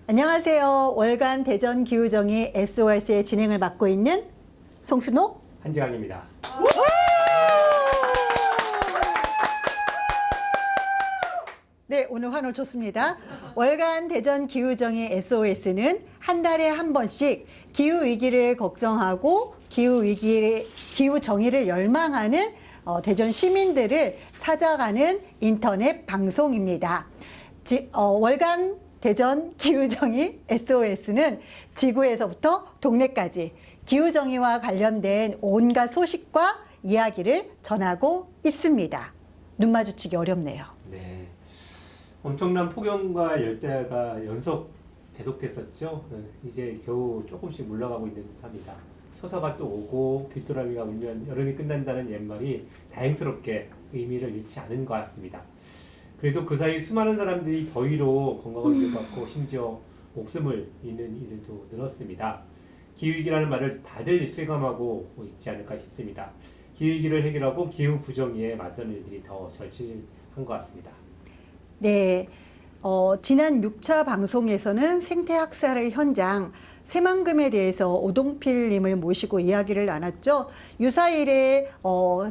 안녕하세요. 월간 대전 기후정의 SOS의 진행을 맡고 있는 송순호 한지강입니다. 네, 오늘 환호 좋습니다. 월간 대전 기후정의 SOS는 한 달에 한 번씩 기후 위기를 걱정하고 기후 정의를 열망하는 대전 시민들을 찾아가는 인터넷 방송입니다. 월간 대전 기후정의 SOS는 지구에서부터 동네까지 기후정의와 관련된 온갖 소식과 이야기를 전하고 있습니다. 눈 마주치기 어렵네요. 네, 엄청난 폭염과 열대가 계속됐었죠. 이제 겨우 조금씩 물러가고 있는 듯합니다. 처서가 또 오고 귀뚜라미가 울면 여름이 끝난다는 옛말이 다행스럽게 의미를 잃지 않은 것 같습니다. 그래도 그 사이 수많은 사람들이 더위로 건강을 잃어받고 심지어 목숨을 잃는 이들도 늘었습니다. 기후위기라는 말을 다들 실감하고 있지 않을까 싶습니다. 기후위기를 해결하고 기후 부정의에 맞서는 일들이 더 절실한 것 같습니다. 네, 지난 6차 방송에서는 생태학살의 현장 새만금에 대해서 오동필님을 모시고 이야기를 나눴죠. 유사일의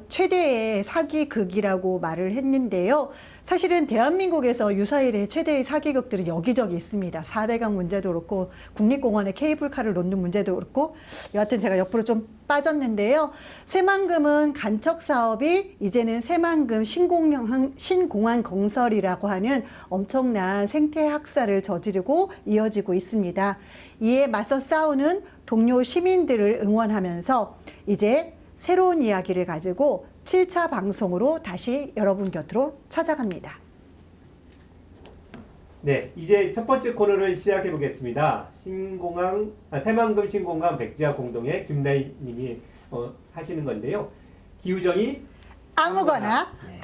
최대의 사기극이라고 말을 했는데요. 사실은 대한민국에서 유사일의 최대의 사기극들은 여기저기 있습니다. 4대강 문제도 그렇고 국립공원에 케이블카를 놓는 문제도 그렇고 여하튼 제가 옆으로 좀 빠졌는데요. 새만금은 간척 사업이 이제는 새만금 신공항 건설이라고 하는 엄청난 생태 학살을 저지르고 이어지고 있습니다. 이에 맞서 싸우는 동료 시민들을 응원하면서 이제 새로운 이야기를 가지고 7차 방송으로 다시 여러분 곁으로 찾아갑니다. 네, 이제 첫 번째 코너를 시작해 보겠습니다. 새만금 신공항 백지화 공동의 김나희 님이 하시는 건데요. 기후정의 아무거나. 네.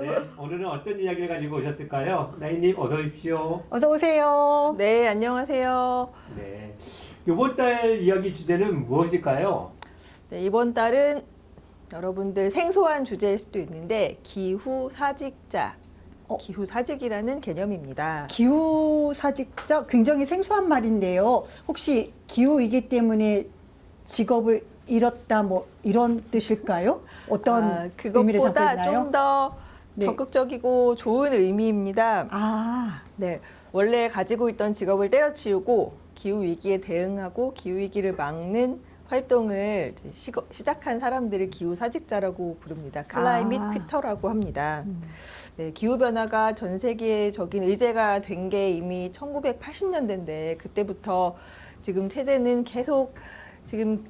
네, 오늘은 어떤 이야기를 가지고 오셨을까요? 나희님 어서 오십시오. 어서 오세요. 네, 안녕하세요. 네, 이번 달 이야기 주제는 무엇일까요? 네, 이번 달은 여러분들 생소한 주제일 수도 있는데 기후사직자, 기후사직이라는 개념입니다. 기후사직자 굉장히 생소한 말인데요. 혹시 기후위기 때문에 직업을 잃었다 뭐 이런 뜻일까요? 어떤 의미를 담고 그것보다 있나요? 좀 더 네. 적극적이고 좋은 의미입니다. 아, 네, 원래 가지고 있던 직업을 때려치우고 기후위기에 대응하고 기후위기를 막는 활동을 시작한 사람들을 기후사직자라고 부릅니다. 클라이밋 퀴터라고 합니다. 네, 기후변화가 전 세계적인 의제가 된 게 이미 1980년대인데 그때부터 지금 체제는 계속 지금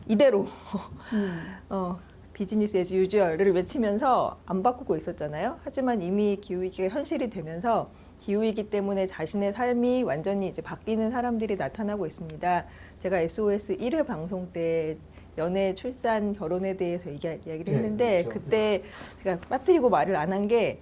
이대로 비즈니스 에즈 유주얼을 외치면서 안 바꾸고 있었잖아요. 하지만 이미 기후위기가 현실이 되면서 기후위기 때문에 자신의 삶이 완전히 이제 바뀌는 사람들이 나타나고 있습니다. 제가 SOS 1회 방송 때 연애, 출산, 결혼에 대해서 이야기를 했는데 네, 그렇죠. 그때 제가 빠뜨리고 말을 안 한 게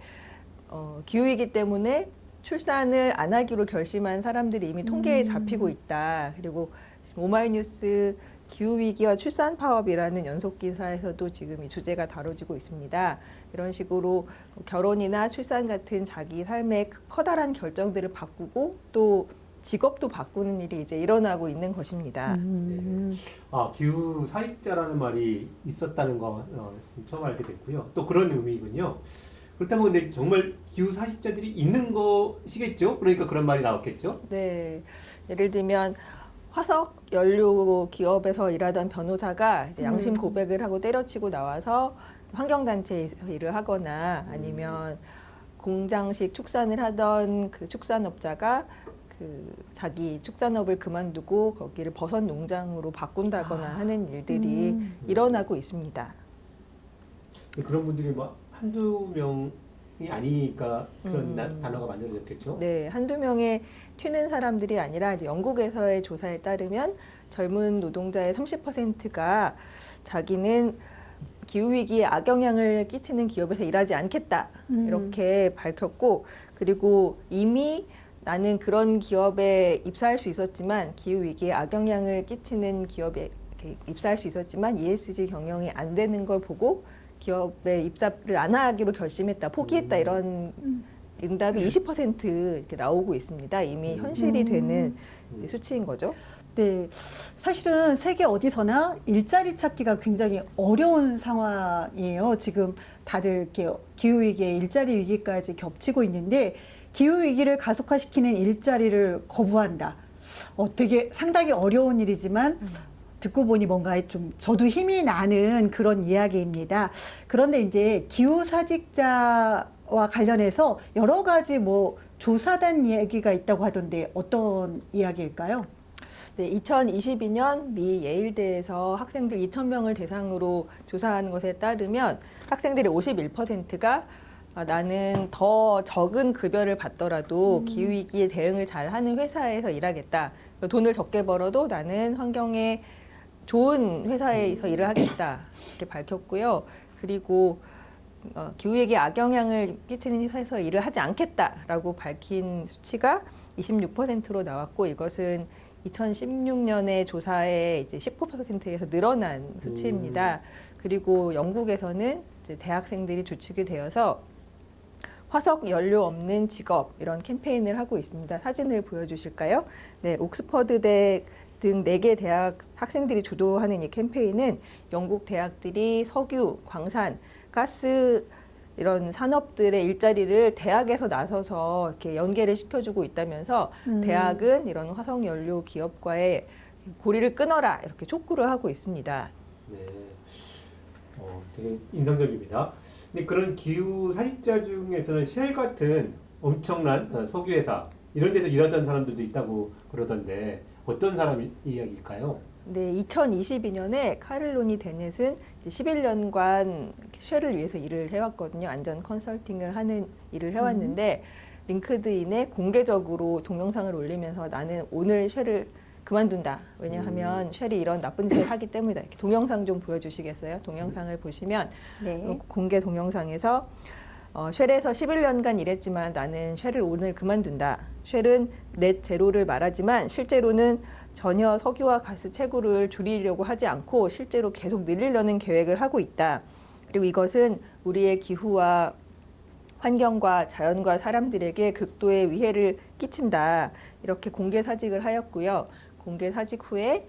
기후위기 때문에 출산을 안 하기로 결심한 사람들이 이미 통계에 잡히고 있다. 그리고 오마이뉴스 기후위기와 출산 파업이라는 연속 기사에서도 지금 이 주제가 다뤄지고 있습니다. 이런 식으로 결혼이나 출산 같은 자기 삶의 커다란 결정들을 바꾸고 또 직업도 바꾸는 일이 이제 일어나고 있는 것입니다. 기후 사익자라는 말이 있었다는 거 처음 알게 됐고요. 또 그런 의미군요. 그렇다면 근데 정말 기후 사익자들이 있는 것이겠죠? 그러니까 그런 말이 나왔겠죠? 네, 예를 들면 화석 연료 기업에서 일하던 변호사가 이제 양심 고백을 하고 때려치고 나와서 환경단체에서 일을 하거나 아니면 공장식 축산을 하던 그 축산업자가 그 자기 축산업을 그만두고 거기를 버섯 농장으로 바꾼다거나 하는 일들이 일어나고 있습니다. 그런 분들이 막 한두 명이 아니니까 그런 단어가 만들어졌겠죠? 네, 한두 명의 튀는 사람들이 아니라 이제 영국에서의 조사에 따르면 젊은 노동자의 30%가 자기는 기후위기에 악영향을 끼치는 기업에서 일하지 않겠다 이렇게 밝혔고 그리고 이미 나는 그런 기업에 입사할 수 있었지만 기후위기에 악영향을 끼치는 기업에 입사할 수 있었지만 ESG 경영이 안 되는 걸 보고 기업에 입사를 안 하기로 결심했다, 포기했다 이런 응답이 20% 이렇게 나오고 있습니다. 이미 현실이 되는 수치인 거죠. 네, 사실은 세계 어디서나 일자리 찾기가 굉장히 어려운 상황이에요. 지금 다들 이렇게 기후위기에 일자리 위기까지 겹치고 있는데 기후위기를 가속화시키는 일자리를 거부한다. 되게 상당히 어려운 일이지만 듣고 보니 뭔가 좀 저도 힘이 나는 그런 이야기입니다. 그런데 이제 기후사직자와 관련해서 여러 가지 뭐 조사단 이야기가 있다고 하던데 어떤 이야기일까요? 네, 2022년 미 예일대에서 학생들 2,000명을 대상으로 조사하는 것에 따르면 학생들의 51%가 나는 더 적은 급여를 받더라도 기후위기에 대응을 잘하는 회사에서 일하겠다. 돈을 적게 벌어도 나는 환경에 좋은 회사에서 일을 하겠다. 이렇게 밝혔고요. 그리고 기후위기에 악영향을 끼치는 회사에서 일을 하지 않겠다라고 밝힌 수치가 26%로 나왔고 이것은 2016년에 조사에 이제 19%에서 늘어난 수치입니다. 그리고 영국에서는 이제 대학생들이 주축이 되어서 화석 연료 없는 직업 이런 캠페인을 하고 있습니다. 사진을 보여주실까요? 네, 옥스퍼드대 등 4개 대학 학생들이 주도하는 이 캠페인은 영국 대학들이 석유, 광산, 가스 이런 산업들의 일자리를 대학에서 나서서 이렇게 연계를 시켜주고 있다면서 대학은 이런 화석연료 기업과의 고리를 끊어라 이렇게 촉구를 하고 있습니다. 네, 되게 인상적입니다. 근데 그런 기후 사직자 중에서는 쉘 같은 엄청난 석유회사 이런 데서 일하던 사람들도 있다고 그러던데 어떤 사람 이야기일까요? 네, 2022년에 카를로니 데넷은 11년간 쉘을 위해서 일을 해왔거든요. 안전 컨설팅을 하는 일을 해왔는데 링크드인에 공개적으로 동영상을 올리면서 나는 오늘 쉘을 그만둔다. 왜냐하면 쉘이 이런 나쁜 짓을 하기 때문이다. 이렇게 동영상 좀 보여주시겠어요? 동영상을 보시면 네. 공개 동영상에서 쉘에서 11년간 일했지만 나는 쉘을 오늘 그만둔다. 쉘은 넷 제로를 말하지만 실제로는 전혀 석유와 가스 채굴을 줄이려고 하지 않고 실제로 계속 늘리려는 계획을 하고 있다. 그리고 이것은 우리의 기후와 환경과 자연과 사람들에게 극도의 위해를 끼친다. 이렇게 공개 사직을 하였고요. 공개 사직 후에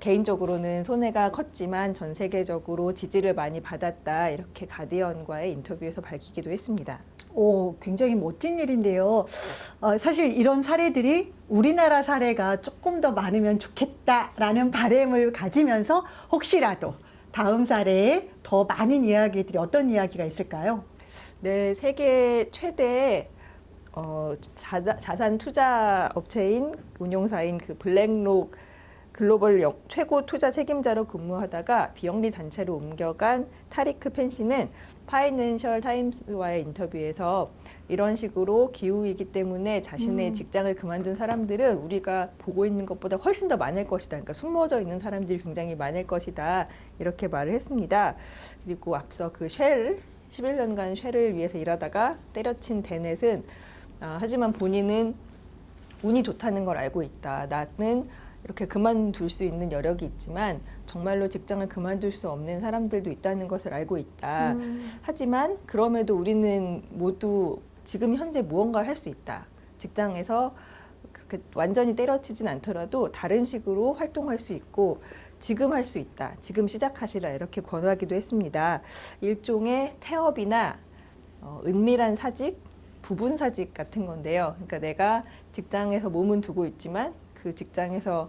개인적으로는 손해가 컸지만 전 세계적으로 지지를 많이 받았다. 이렇게 가디언과의 인터뷰에서 밝히기도 했습니다. 굉장히 멋진 일인데요. 사실 이런 사례들이 우리나라 사례가 조금 더 많으면 좋겠다라는 바람을 가지면서 혹시라도 다음 사례에 더 많은 이야기들이 어떤 이야기가 있을까요? 네, 세계 최대 자산 투자 업체인 운용사인 그 블랙록 글로벌 최고 투자 책임자로 근무하다가 비영리 단체로 옮겨간 타리크 펜시는 파이낸셜 타임스와의 인터뷰에서 이런 식으로 기후이기 때문에 자신의 직장을 그만둔 사람들은 우리가 보고 있는 것보다 훨씬 더 많을 것이다. 그러니까 숨어져 있는 사람들이 굉장히 많을 것이다. 이렇게 말을 했습니다. 그리고 앞서 그 11년간 쉘을 위해서 일하다가 때려친 데넷은 하지만 본인은 운이 좋다는 걸 알고 있다. 나는 이렇게 그만둘 수 있는 여력이 있지만 정말로 직장을 그만둘 수 없는 사람들도 있다는 것을 알고 있다. 하지만 그럼에도 우리는 모두 지금 현재 무언가를 할 수 있다. 직장에서 그렇게 완전히 때려치진 않더라도 다른 식으로 활동할 수 있고 지금 할 수 있다. 지금 시작하시라 이렇게 권하기도 했습니다. 일종의 태업이나 은밀한 사직, 부분 사직 같은 건데요. 그러니까 내가 직장에서 몸은 두고 있지만 그 직장에서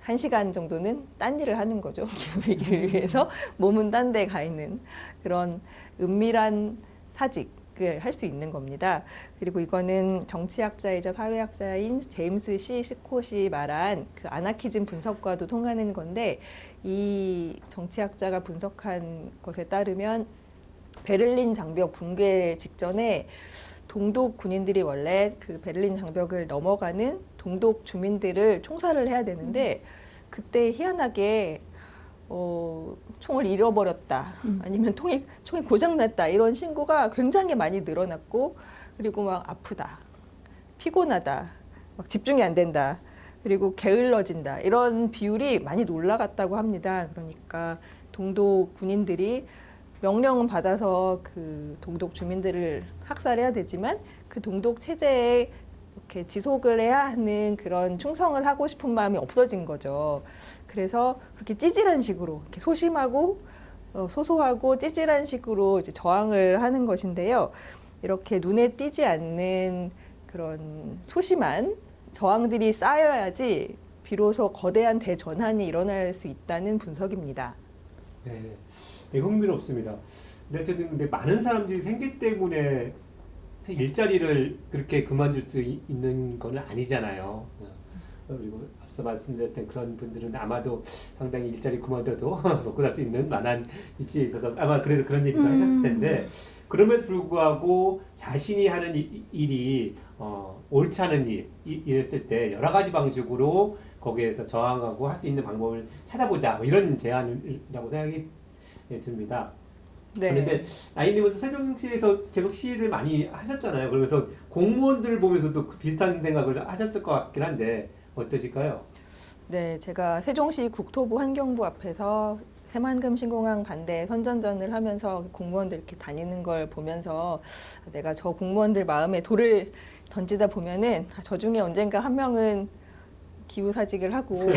한 시간 정도는 딴 일을 하는 거죠. 기후위기를 위해서 몸은 딴 데 가 있는 그런 은밀한 사직을 할 수 있는 겁니다. 그리고 이거는 정치학자이자 사회학자인 제임스 C. 스콧이 말한 그 아나키즘 분석과도 통하는 건데 이 정치학자가 분석한 것에 따르면 베를린 장벽 붕괴 직전에 동독 군인들이 원래 그 베를린 장벽을 넘어가는 동독 주민들을 총살을 해야 되는데 그때 희한하게 총을 잃어버렸다 아니면 총이 고장났다 이런 신고가 굉장히 많이 늘어났고 그리고 막 아프다 피곤하다 막 집중이 안 된다 그리고 게을러진다 이런 비율이 많이 올라갔다고 합니다. 그러니까 동독 군인들이 명령은 받아서 그 동독 주민들을 학살해야 되지만 그 동독 체제에 이렇게 지속을 해야 하는 그런 충성을 하고 싶은 마음이 없어진 거죠. 그래서 그렇게 찌질한 식으로 이렇게 소심하고 소소하고 찌질한 식으로 이제 저항을 하는 것인데요. 이렇게 눈에 띄지 않는 그런 소심한 저항들이 쌓여야지 비로소 거대한 대전환이 일어날 수 있다는 분석입니다. 네, 네, 흥미롭습니다. 근데 어쨌든 근데 많은 사람들이 생계 때문에 일자리를 그렇게 그만둘 수 있는 건 아니잖아요. 그리고 앞서 말씀드렸던 그런 분들은 아마도 상당히 일자리 그만둬도 먹고 살 수 있는 만한 위치에 있어서 아마 그래도 그런 얘기도 하셨을 텐데 그럼에도 불구하고 자신이 하는 일이 옳지 않은 일 이랬을 때 여러 가지 방식으로 거기에서 저항하고 할 수 있는 방법을 찾아보자 뭐 이런 제안이라고 생각이 듭니다. 네. 그런데 아이님은 세종시에서 계속 시위를 많이 하셨잖아요. 그러면서 공무원들을 보면서도 비슷한 생각을 하셨을 것 같긴 한데 어떠실까요? 네, 제가 세종시 국토부 환경부 앞에서 새만금 신공항 반대 선전전을 하면서 공무원들 이렇게 다니는 걸 보면서 내가 저 공무원들 마음에 돌을 던지다 보면은 저 중에 언젠가 한 명은 기후사직을 하고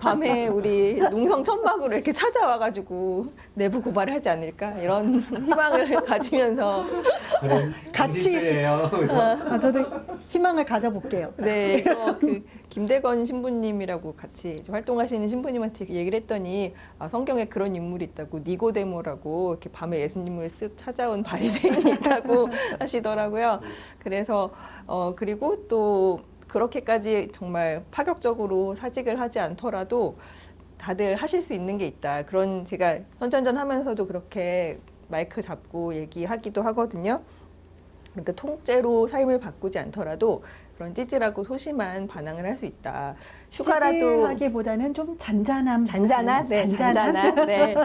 밤에 우리 농성 천막으로 이렇게 찾아와가지고 내부 고발을 하지 않을까 이런 희망을 가지면서 저는 같이 당신배예요. 저도 희망을 가져볼게요. 네, 그 김대건 신부님이라고 같이 활동하시는 신부님한테 얘기를 했더니 성경에 그런 인물이 있다고 니고데모라고 이렇게 밤에 예수님을 쓱 찾아온 바리새인이 있다고 하시더라고요. 그래서 그리고 또 그렇게까지 정말 파격적으로 사직을 하지 않더라도 다들 하실 수 있는 게 있다. 그런 제가 선전전 하면서도 그렇게 마이크 잡고 얘기하기도 하거든요. 그러니까 통째로 삶을 바꾸지 않더라도 그런 찌질하고 소심한 반항을 할 수 있다. 휴가라도 찌질하기보다는 좀 잔잔한, 네, 잔잔한, 네,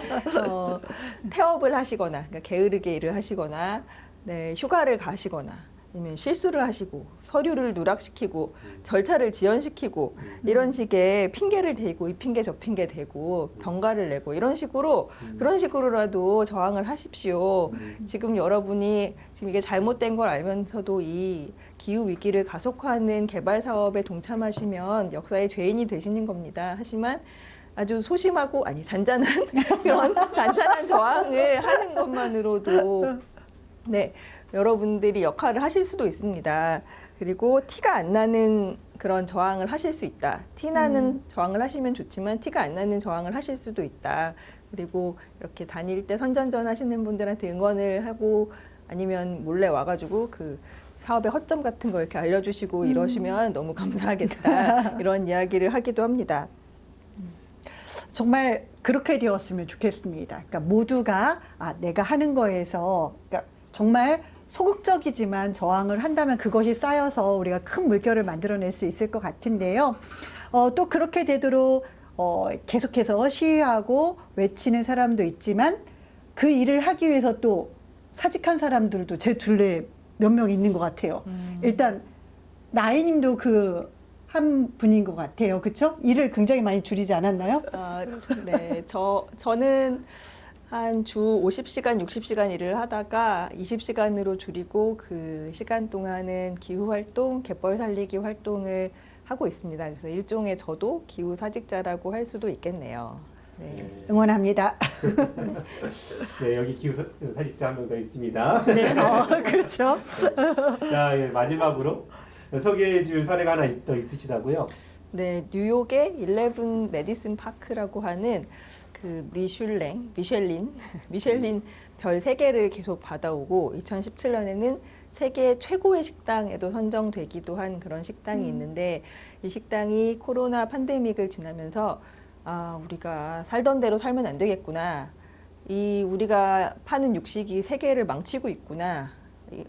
태업을 하시거나, 그러니까 게으르게 일을 하시거나, 네, 휴가를 가시거나, 아니면 실수를 하시고 서류를 누락시키고 절차를 지연시키고 이런 식의 핑계를 대고 이 핑계 저 핑계 대고 병가를 내고 이런 식으로 그런 식으로라도 저항을 하십시오. 지금 여러분이 지금 이게 잘못된 걸 알면서도 이 기후 위기를 가속화하는 개발 사업에 동참하시면 역사의 죄인이 되시는 겁니다. 하지만 아주 소심하고 잔잔한 그런 잔잔한 저항을 하는 것만으로도 네. 여러분들이 역할을 하실 수도 있습니다. 그리고 티가 안 나는 그런 저항을 하실 수 있다. 티 나는 저항을 하시면 좋지만 티가 안 나는 저항을 하실 수도 있다. 그리고 이렇게 다닐 때 선전전 하시는 분들한테 응원을 하고 아니면 몰래 와가지고 그 사업의 허점 같은 걸 이렇게 알려주시고 이러시면 너무 감사하겠다. 이런 이야기를 하기도 합니다. 정말 그렇게 되었으면 좋겠습니다. 그러니까 모두가 내가 하는 거에서 그러니까 정말 소극적이지만 저항을 한다면 그것이 쌓여서 우리가 큰 물결을 만들어낼 수 있을 것 같은데요. 또 그렇게 되도록 계속해서 시위하고 외치는 사람도 있지만 그 일을 하기 위해서 또 사직한 사람들도 제 둘레에 몇 명 있는 것 같아요. 일단 나이님도 그 한 분인 것 같아요. 그렇죠? 일을 굉장히 많이 줄이지 않았나요? 네, 저는 한 주 50시간, 60시간 일을 하다가 20시간으로 줄이고 그 시간 동안은 기후활동, 갯벌 살리기 활동을 하고 있습니다. 그래서 일종의 저도 기후사직자라고 할 수도 있겠네요. 네. 응원합니다. 네, 여기 기후사직자 한 명 더 있습니다. 네, 그렇죠. 자, 마지막으로 소개해 줄 사례가 하나 더 있으시다고요? 네, 뉴욕의 11 메디슨 파크라고 하는 그 미슐린 별 3개를 계속 받아오고 2017년에는 세계 최고의 식당에도 선정되기도 한 그런 식당이 있는데 이 식당이 코로나 팬데믹을 지나면서 우리가 살던 대로 살면 안 되겠구나. 우리가 파는 육식이 세계를 망치고 있구나.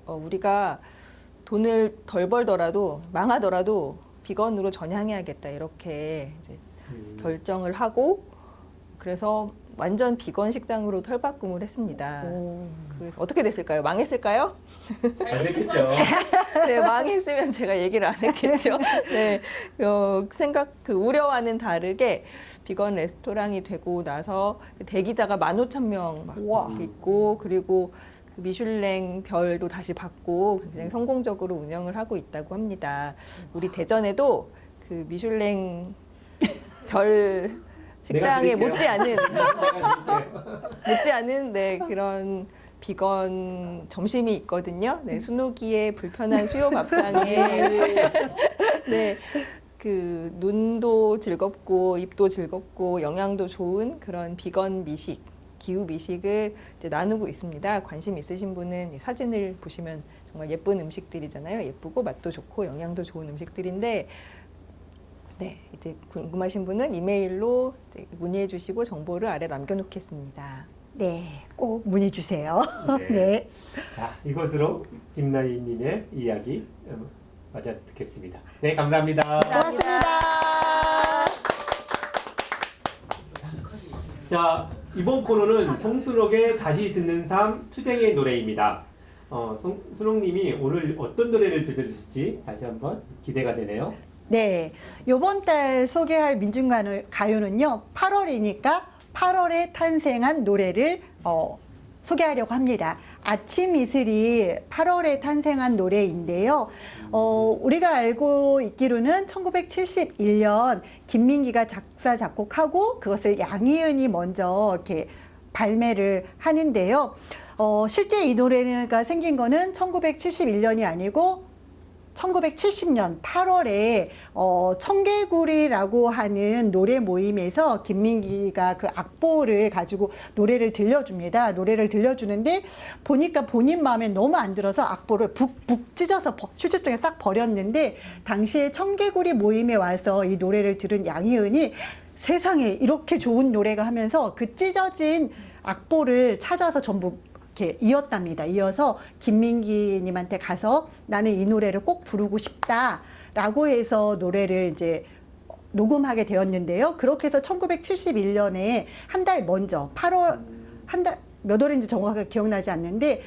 우리가 돈을 덜 벌더라도 망하더라도 비건으로 전향해야겠다. 이렇게 이제 결정을 하고 그래서 완전 비건 식당으로 털바꿈을 했습니다. 그래서 어떻게 됐을까요? 망했을까요? 안 됐겠죠. 네, 망했으면 제가 얘기를 안 했겠죠. 네, 우려와는 다르게 비건 레스토랑이 되고 나서 대기자가 15,000명 막 우와. 있고, 그리고 그 미슐랭 별도 다시 받고 굉장히 성공적으로 운영을 하고 있다고 합니다. 우리 대전에도 그 미슐랭 별 식당에 드릴게요. 못지않은 네, 그런 비건 점심이 있거든요. 네, 순우기의 불편한 수요 밥상에 네, 그 눈도 즐겁고 입도 즐겁고 영양도 좋은 그런 비건 미식, 기후 미식을 이제 나누고 있습니다. 관심 있으신 분은 이 사진을 보시면 정말 예쁜 음식들이잖아요. 예쁘고 맛도 좋고 영양도 좋은 음식들인데, 네, 이제 궁금하신 분은 이메일로 이제 문의해 주시고 정보를 아래 남겨놓겠습니다. 네, 꼭 문의 주세요. 네. 네. 자, 이것으로 김나희님의 이야기 맞아 듣겠습니다. 네, 감사합니다. 고맙습니다. 자, 이번 코너는 송순옥의 다시 듣는 삶 투쟁의 노래입니다. 순옥님이 오늘 어떤 노래를 들려주실지 다시 한번 기대가 되네요. 네, 이번 달 소개할 민중가요는요, 8월이니까 8월에 탄생한 노래를 소개하려고 합니다. 아침 이슬이 8월에 탄생한 노래인데요. 우리가 알고 있기로는 1971년 김민기가 작사, 작곡하고 그것을 양희은이 먼저 이렇게 발매를 하는데요. 실제 이 노래가 생긴 거는 1971년이 아니고 1970년 8월에 청개구리라고 하는 노래 모임에서 김민기가 그 악보를 가지고 노래를 들려줍니다. 노래를 들려주는데 보니까 본인 마음에 너무 안 들어서 악보를 북북 찢어서 휴지통에 싹 버렸는데, 당시에 청개구리 모임에 와서 이 노래를 들은 양희은이 세상에 이렇게 좋은 노래가 하면서 그 찢어진 악보를 찾아서 전부 이렇게 이었답니다. 이어서 김민기님한테 가서 나는 이 노래를 꼭 부르고 싶다라고 해서 노래를 이제 녹음하게 되었는데요. 그렇게 해서 1971년에 한 달 먼저 8월 한 달 몇 월인지 정확하게 기억나지 않는데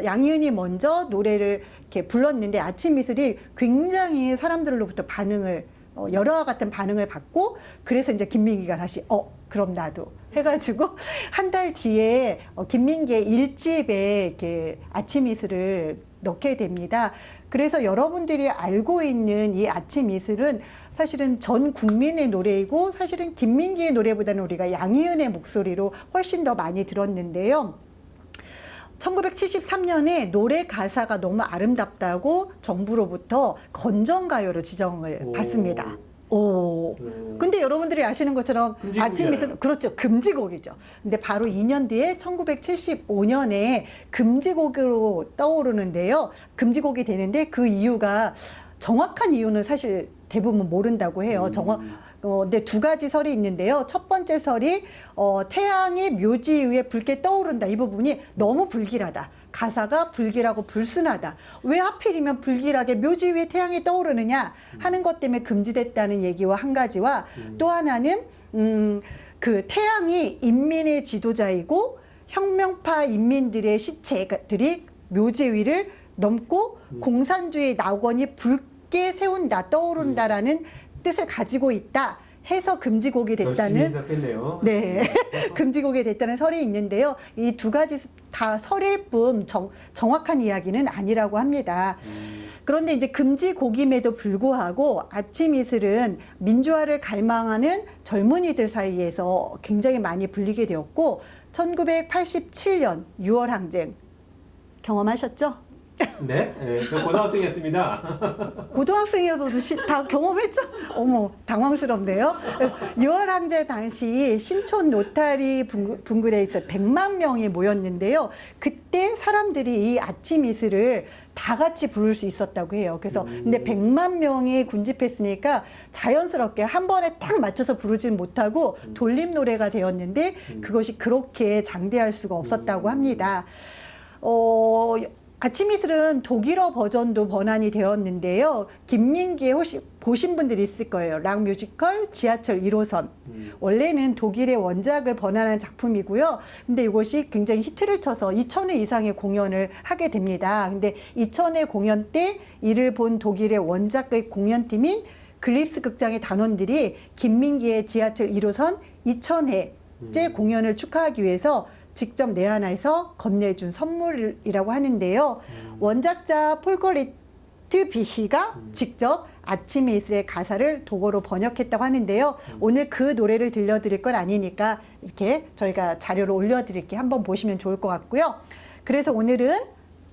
양희은이 먼저 노래를 이렇게 불렀는데 아침 이슬이 굉장히 사람들로부터 반응을 열화와 같은 반응을 받고, 그래서 이제 김민기가 다시 그럼 나도 해가지고 한 달 뒤에 김민기의 1집에 이렇게 아침 이슬을 넣게 됩니다. 그래서 여러분들이 알고 있는 이 아침 이슬은 사실은 전 국민의 노래이고, 사실은 김민기의 노래보다는 우리가 양희은의 목소리로 훨씬 더 많이 들었는데요. 1973년에 노래 가사가 너무 아름답다고 정부로부터 건전가요로 지정을 받습니다. 근데 여러분들이 아시는 것처럼 아침 이슬, 그렇죠, 금지곡이죠. 근데 바로 2년 뒤에 1975년에 금지곡으로 떠오르는데요. 금지곡이 되는데 그 이유가, 정확한 이유는 사실 대부분 모른다고 해요. 근데 두 가지 설이 있는데요. 첫 번째 설이 태양이 묘지 위에 붉게 떠오른다. 이 부분이 너무 불길하다. 가사가 불길하고 불순하다. 왜 하필이면 불길하게 묘지 위에 태양이 떠오르느냐 하는 것 때문에 금지됐다는 얘기와 한 가지와, 또 하나는 그 태양이 인민의 지도자이고 혁명파 인민들의 시체들이 묘지 위를 넘고 공산주의 낙원이 붉게 세운다, 떠오른다라는 뜻을 가지고 있다 해서 금지곡이 됐다는, 네, 금지곡이 됐다는 설이 있는데요. 이 두 가지 다 설일 뿐 정확한 이야기는 아니라고 합니다. 그런데 이제 금지곡임에도 불구하고 아침 이슬은 민주화를 갈망하는 젊은이들 사이에서 굉장히 많이 불리게 되었고, 1987년 6월 항쟁 경험하셨죠? 네, 저 고등학생이었습니다. 고등학생이어서도 다 경험했죠? 어머, 당황스럽네요. 6월 항쟁 당시 신촌 노타리 붕굴에 있어 100만 명이 모였는데요. 그때 사람들이 이 아침 이슬을 다 같이 부를 수 있었다고 해요. 그래서 근데 100만 명이 군집했으니까 자연스럽게 한 번에 딱 맞춰서 부르지는 못하고 돌림 노래가 되었는데, 그것이 그렇게 장대할 수가 없었다고 합니다. 아침 이슬은 독일어 버전도 번안이 되었는데요. 김민기의 혹시 보신 분들이 있을 거예요. 락 뮤지컬 지하철 1호선. 원래는 독일의 원작을 번안한 작품이고요. 근데 이것이 굉장히 히트를 쳐서 2,000회 이상의 공연을 하게 됩니다. 근데 2,000회 공연 때 이를 본 독일의 원작의 공연팀인 글립스 극장의 단원들이 김민기의 지하철 1호선 2000회째 공연을 축하하기 위해서 직접 내한해서 건네준 선물이라고 하는데요. 원작자 폴코레트 비히가 직접 아침의 이슬의 가사를 독어로 번역했다고 하는데요. 오늘 그 노래를 들려드릴 건 아니니까 이렇게 저희가 자료를 올려드릴게요. 한번 보시면 좋을 것 같고요. 그래서 오늘은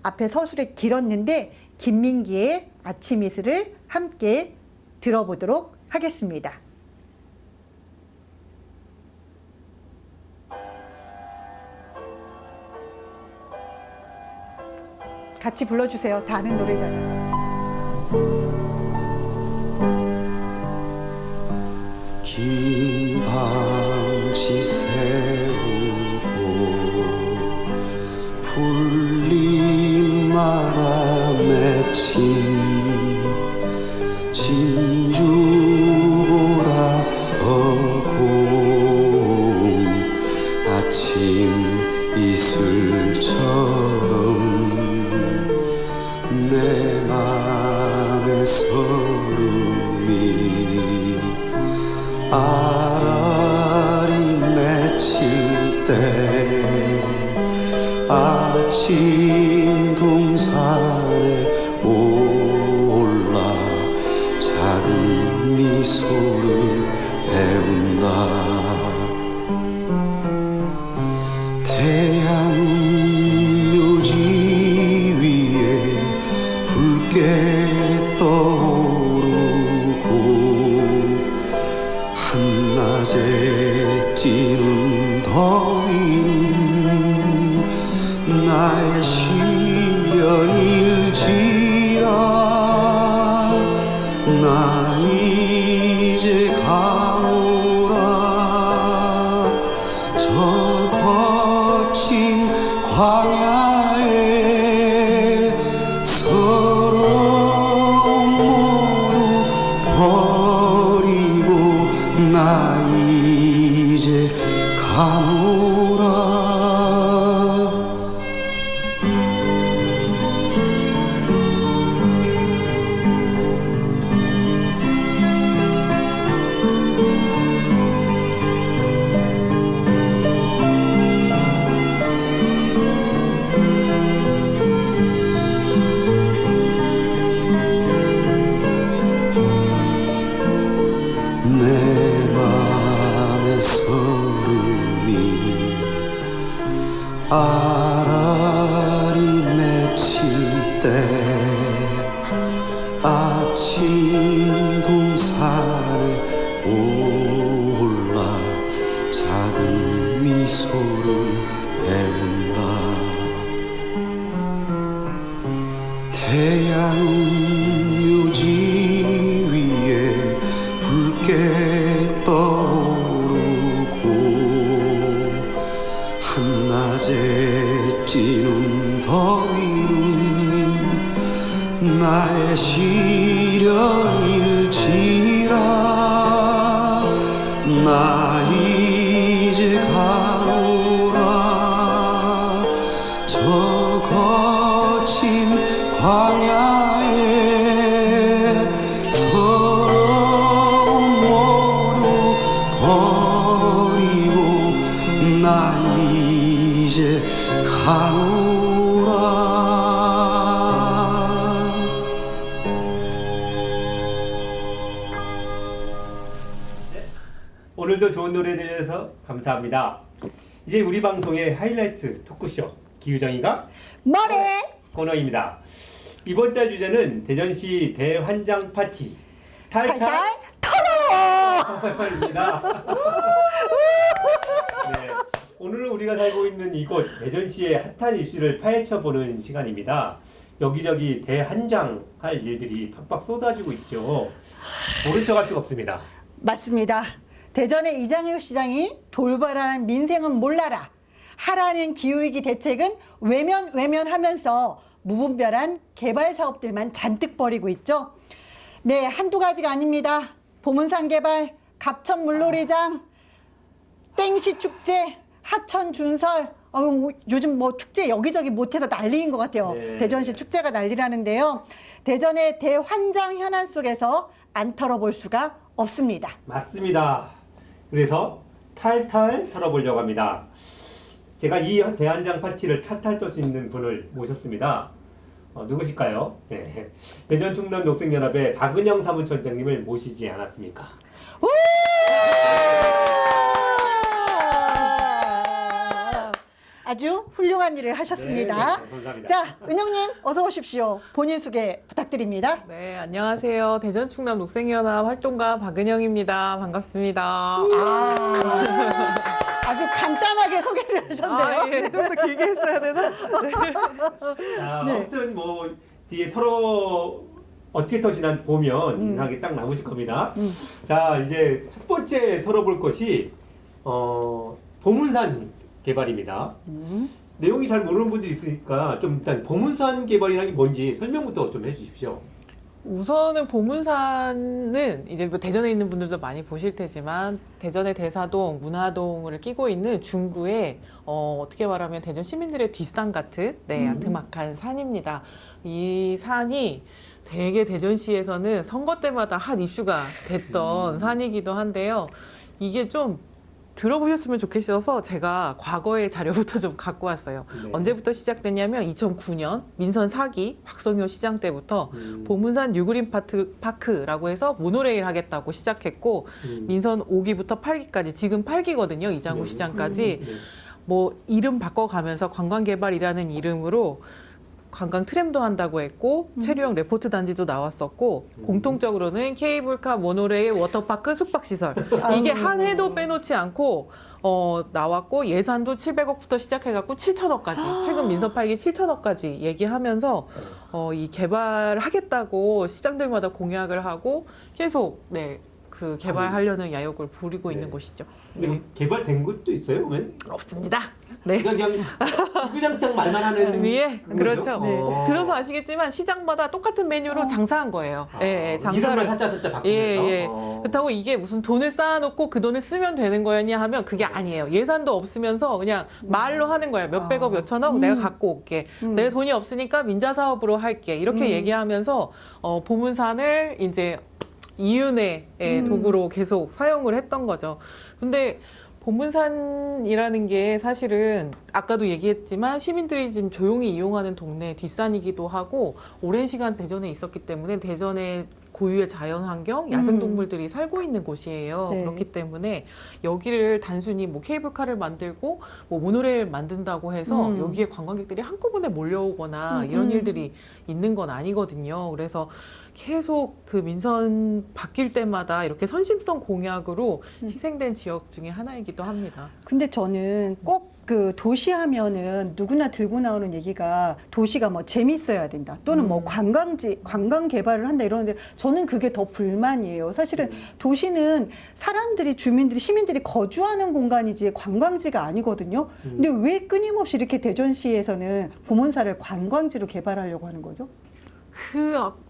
앞에 서술이 길었는데 김민기의 아침 이슬을 함께 들어보도록 하겠습니다. 같이 불러주세요. 다 아는 노래잖아요. 긴 방시 세우고 풀잎마다 맺힌 진주보다 더 고운 아침 이슬처럼 내 맘의 설움이 아라리 맺힐 때 아침 동산에 올라 작은 미소를 배운다. 태양 묘지 위에 붉게 떠오르고 한낮에 찌는 더위는 나의 시련일지라. 나 이제 가노라 저 거친 광야에 서러움 모두 버리고 나 이제 가노라. 내 맘의 설움이 아라리 맺힐 때 아침 동산에 올라 작은 미소를 배운다. 태양 묘지 위에 붉게 떠오르고 한낮에 찌는 더위는 나의 시련일지라. 나 이제 가노라 저 거친 광야에 서러움 모두 버리고 나 이제 가노라. 오늘도 좋은 노래 들려서 감사합니다. 이제 우리 방송의 하이라이트 토크쇼 기우정이가 뭐래? 코너입니다. 이번 달 주제는 대전시 대환장 파티 탈탈 탈탈 털어! 입니다. 네, 오늘은 우리가 살고 있는 이곳 대전시의 핫한 이슈를 파헤쳐보는 시간입니다. 여기저기 대환장할 일들이 팍팍 쏟아지고 있죠. 모른 척할 수가 없습니다. 맞습니다. 대전의 이장효 시장이 돌발하는 민생은 몰라라. 하라는 기후위기 대책은 외면하면서 무분별한 개발 사업들만 잔뜩 벌이고 있죠. 네, 한두 가지가 아닙니다. 보문산 개발, 갑천 물놀이장, 땡시 축제, 하천 준설, 요즘 뭐 축제 여기저기 못해서 난리인 것 같아요. 네. 대전시 축제가 난리라는데요. 대전의 대환장 현안 속에서 안 털어볼 수가 없습니다. 맞습니다. 그래서 탈탈 털어보려고 합니다. 제가 이 대환장 파티를 탈탈 털 수 있는 분을 모셨습니다. 누구실까요? 네. 대전 충남 녹색연합의 박은영 사무처장님을 모시지 않았습니까? 아주 훌륭한 일을 하셨습니다. 네, 감사합니다. 자, 은영님 어서 오십시오. 본인 소개 부탁드립니다. 네, 안녕하세요. 대전 충남 녹색연합 활동가 박은영입니다. 반갑습니다. 아주 간단하게 소개를 하셨네요. 예, 좀 더 길게 했어야 되나? 자, 네. 아무튼 뭐 뒤에 어떻게 터지나 보면 인상이 딱 남으실 겁니다. 자, 이제 첫 번째 털어볼 것이 보문산 개발입니다. 내용이 잘 모르는 분들이 있으니까 좀 일단 보문산 개발이라는 게 뭔지 설명부터 좀 해주십시오. 우선은 보문산은 이제 뭐 대전에 있는 분들도 많이 보실 테지만 대전의 대사동, 문화동을 끼고 있는 중구의 어떻게 말하면 대전 시민들의 뒷산 같은 야트막한 산입니다. 이 산이 되게 대전시에서는 선거 때마다 핫 이슈가 됐던 산이기도 한데요. 이게 좀 들어보셨으면 좋겠어서 제가 과거의 자료부터 좀 갖고 왔어요. 네. 언제부터 시작됐냐면 2009년 민선 4기 박성효 시장 때부터 보문산 뉴그린 파크라고 해서 모노레일 하겠다고 시작했고 민선 5기부터 8기까지 지금 8기거든요. 이장구 네. 시장까지 네. 뭐 이름 바꿔가면서 관광개발이라는 이름으로 관광 트램도 한다고 했고 체류형 레포트 단지도 나왔었고 공통적으로는 케이블카, 모노레일, 워터파크, 숙박시설 이게 한 해도 빼놓지 않고 나왔고 예산도 700억부터 시작해갖고 7천억까지 최근 민선 8기 7천억까지 얘기하면서 이 개발하겠다고 시장들마다 공약을 하고 계속 그 개발하려는 야욕을 부리고 있는 곳이죠. 근데 개발된 것도 있어요, 그러면? 없습니다. 네. 그냥 주구장창 말만 하는 예, 그거죠? 그렇죠. 어. 들어서 아시겠지만 시장마다 똑같은 메뉴로 장사한 거예요. 예, 이름만 살짝 바꾸면서. 예. 그렇다고 이게 무슨 돈을 쌓아놓고 그 돈을 쓰면 되는 거였냐 하면 그게 아니에요. 예산도 없으면서 그냥 말로 하는 거예요. 몇백억, 몇천억 내가 갖고 올게. 내가 돈이 없으니까 민자 사업으로 할게. 이렇게 얘기하면서 보문산을 이제 이윤의 도구로 계속 사용을 했던 거죠. 근데 보문산이라는 게 사실은 아까도 얘기했지만 시민들이 지금 조용히 이용하는 동네 뒷산이기도 하고 오랜 시간 대전에 있었기 때문에 대전의 고유의 자연환경, 야생동물들이 살고 있는 곳이에요. 네. 그렇기 때문에 여기를 단순히 뭐 케이블카를 만들고 뭐 모노레일 만든다고 해서 여기에 관광객들이 한꺼번에 몰려오거나 이런 일들이 있는 건 아니거든요. 그래서 계속 그 민선 바뀔 때마다 이렇게 선심성 공약으로 희생된 지역 중에 하나이기도 합니다. 근데 저는 꼭 그 도시 하면은 누구나 들고 나오는 얘기가 도시가 뭐 재밌어야 된다 또는 뭐 관광 개발을 한다 이러는데 저는 그게 더 불만이에요. 사실은 도시는 사람들이 주민들이 시민들이 거주하는 공간이지 관광지가 아니거든요. 근데 왜 끊임없이 이렇게 대전시에서는 보문사를 관광지로 개발하려고 하는 거죠?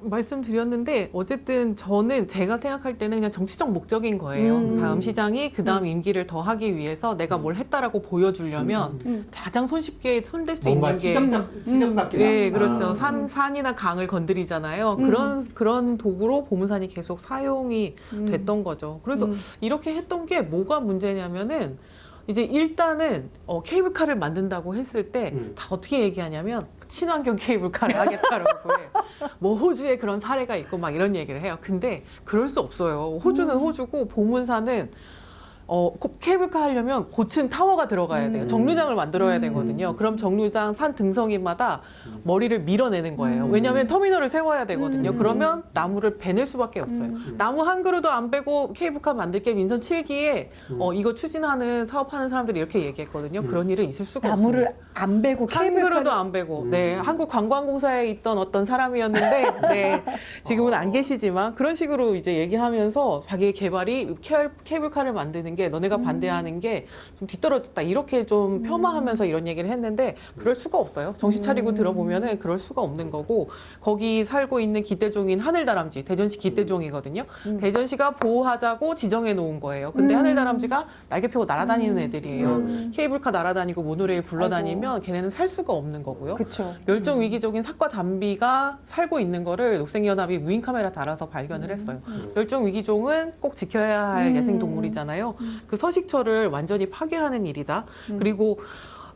말씀드렸는데 어쨌든 저는 제가 생각할 때는 그냥 정치적 목적인 거예요. 다음 시장이 그 다음 임기를 더 하기 위해서 내가 뭘 했다라고 보여주려면 가장 손쉽게 손댈 수 뭔가 있는 게 치정답게. 예, 그렇죠. 산이나 강을 건드리잖아요. 그런 도구로 보문산이 계속 사용이 됐던 거죠. 그래서 이렇게 했던 게 뭐가 문제냐면은 이제 일단은 케이블카를 만든다고 했을 때 다 어떻게 얘기하냐면 친환경 케이블카를 하겠다라고 해요. 뭐 호주에 그런 사례가 있고 막 이런 얘기를 해요. 근데 그럴 수 없어요. 호주는 호주고 보문산은 케이블카 하려면 고층 타워가 들어가야 돼요. 정류장을 만들어야 되거든요. 그럼 정류장 산 등성이마다 머리를 밀어내는 거예요. 왜냐하면 터미널을 세워야 되거든요. 그러면 나무를 베낼 수밖에 없어요. 나무 한 그루도 안 빼고 케이블카 만들게 민선 7기에 이거 추진하는 사업하는 사람들이 이렇게 얘기했거든요. 그런 일은 있을 수가 없어요. 나무를 안 베고 한 케이블카를 그루도 안 베고 네 한국관광공사에 있던 어떤 사람이었는데 네 지금은 안 계시지만 그런 식으로 이제 얘기하면서 자기의 개발이 케이블카를 만드는 반대하는 게 너네가 반대하는 게 좀 뒤떨어졌다 이렇게 좀 폄하하면서 이런 얘기를 했는데 그럴 수가 없어요. 정신 차리고 들어보면은 그럴 수가 없는 거고 거기 살고 있는 기대종인 하늘다람쥐 대전시 기대종이거든요. 대전시가 보호하자고 지정해 놓은 거예요. 근데 하늘다람쥐가 날개 펴고 날아다니는 애들이에요. 케이블카 날아다니고 모노레일 굴러다니면 걔네는 살 수가 없는 거고요. 그렇죠. 멸종 위기종인 삭과 담비가 살고 있는 거를 녹색연합이 무인 카메라 달아서 발견을 했어요. 멸종 위기종은 꼭 지켜야 할 야생 동물이잖아요. 그 서식처를 완전히 파괴하는 일이다. 그리고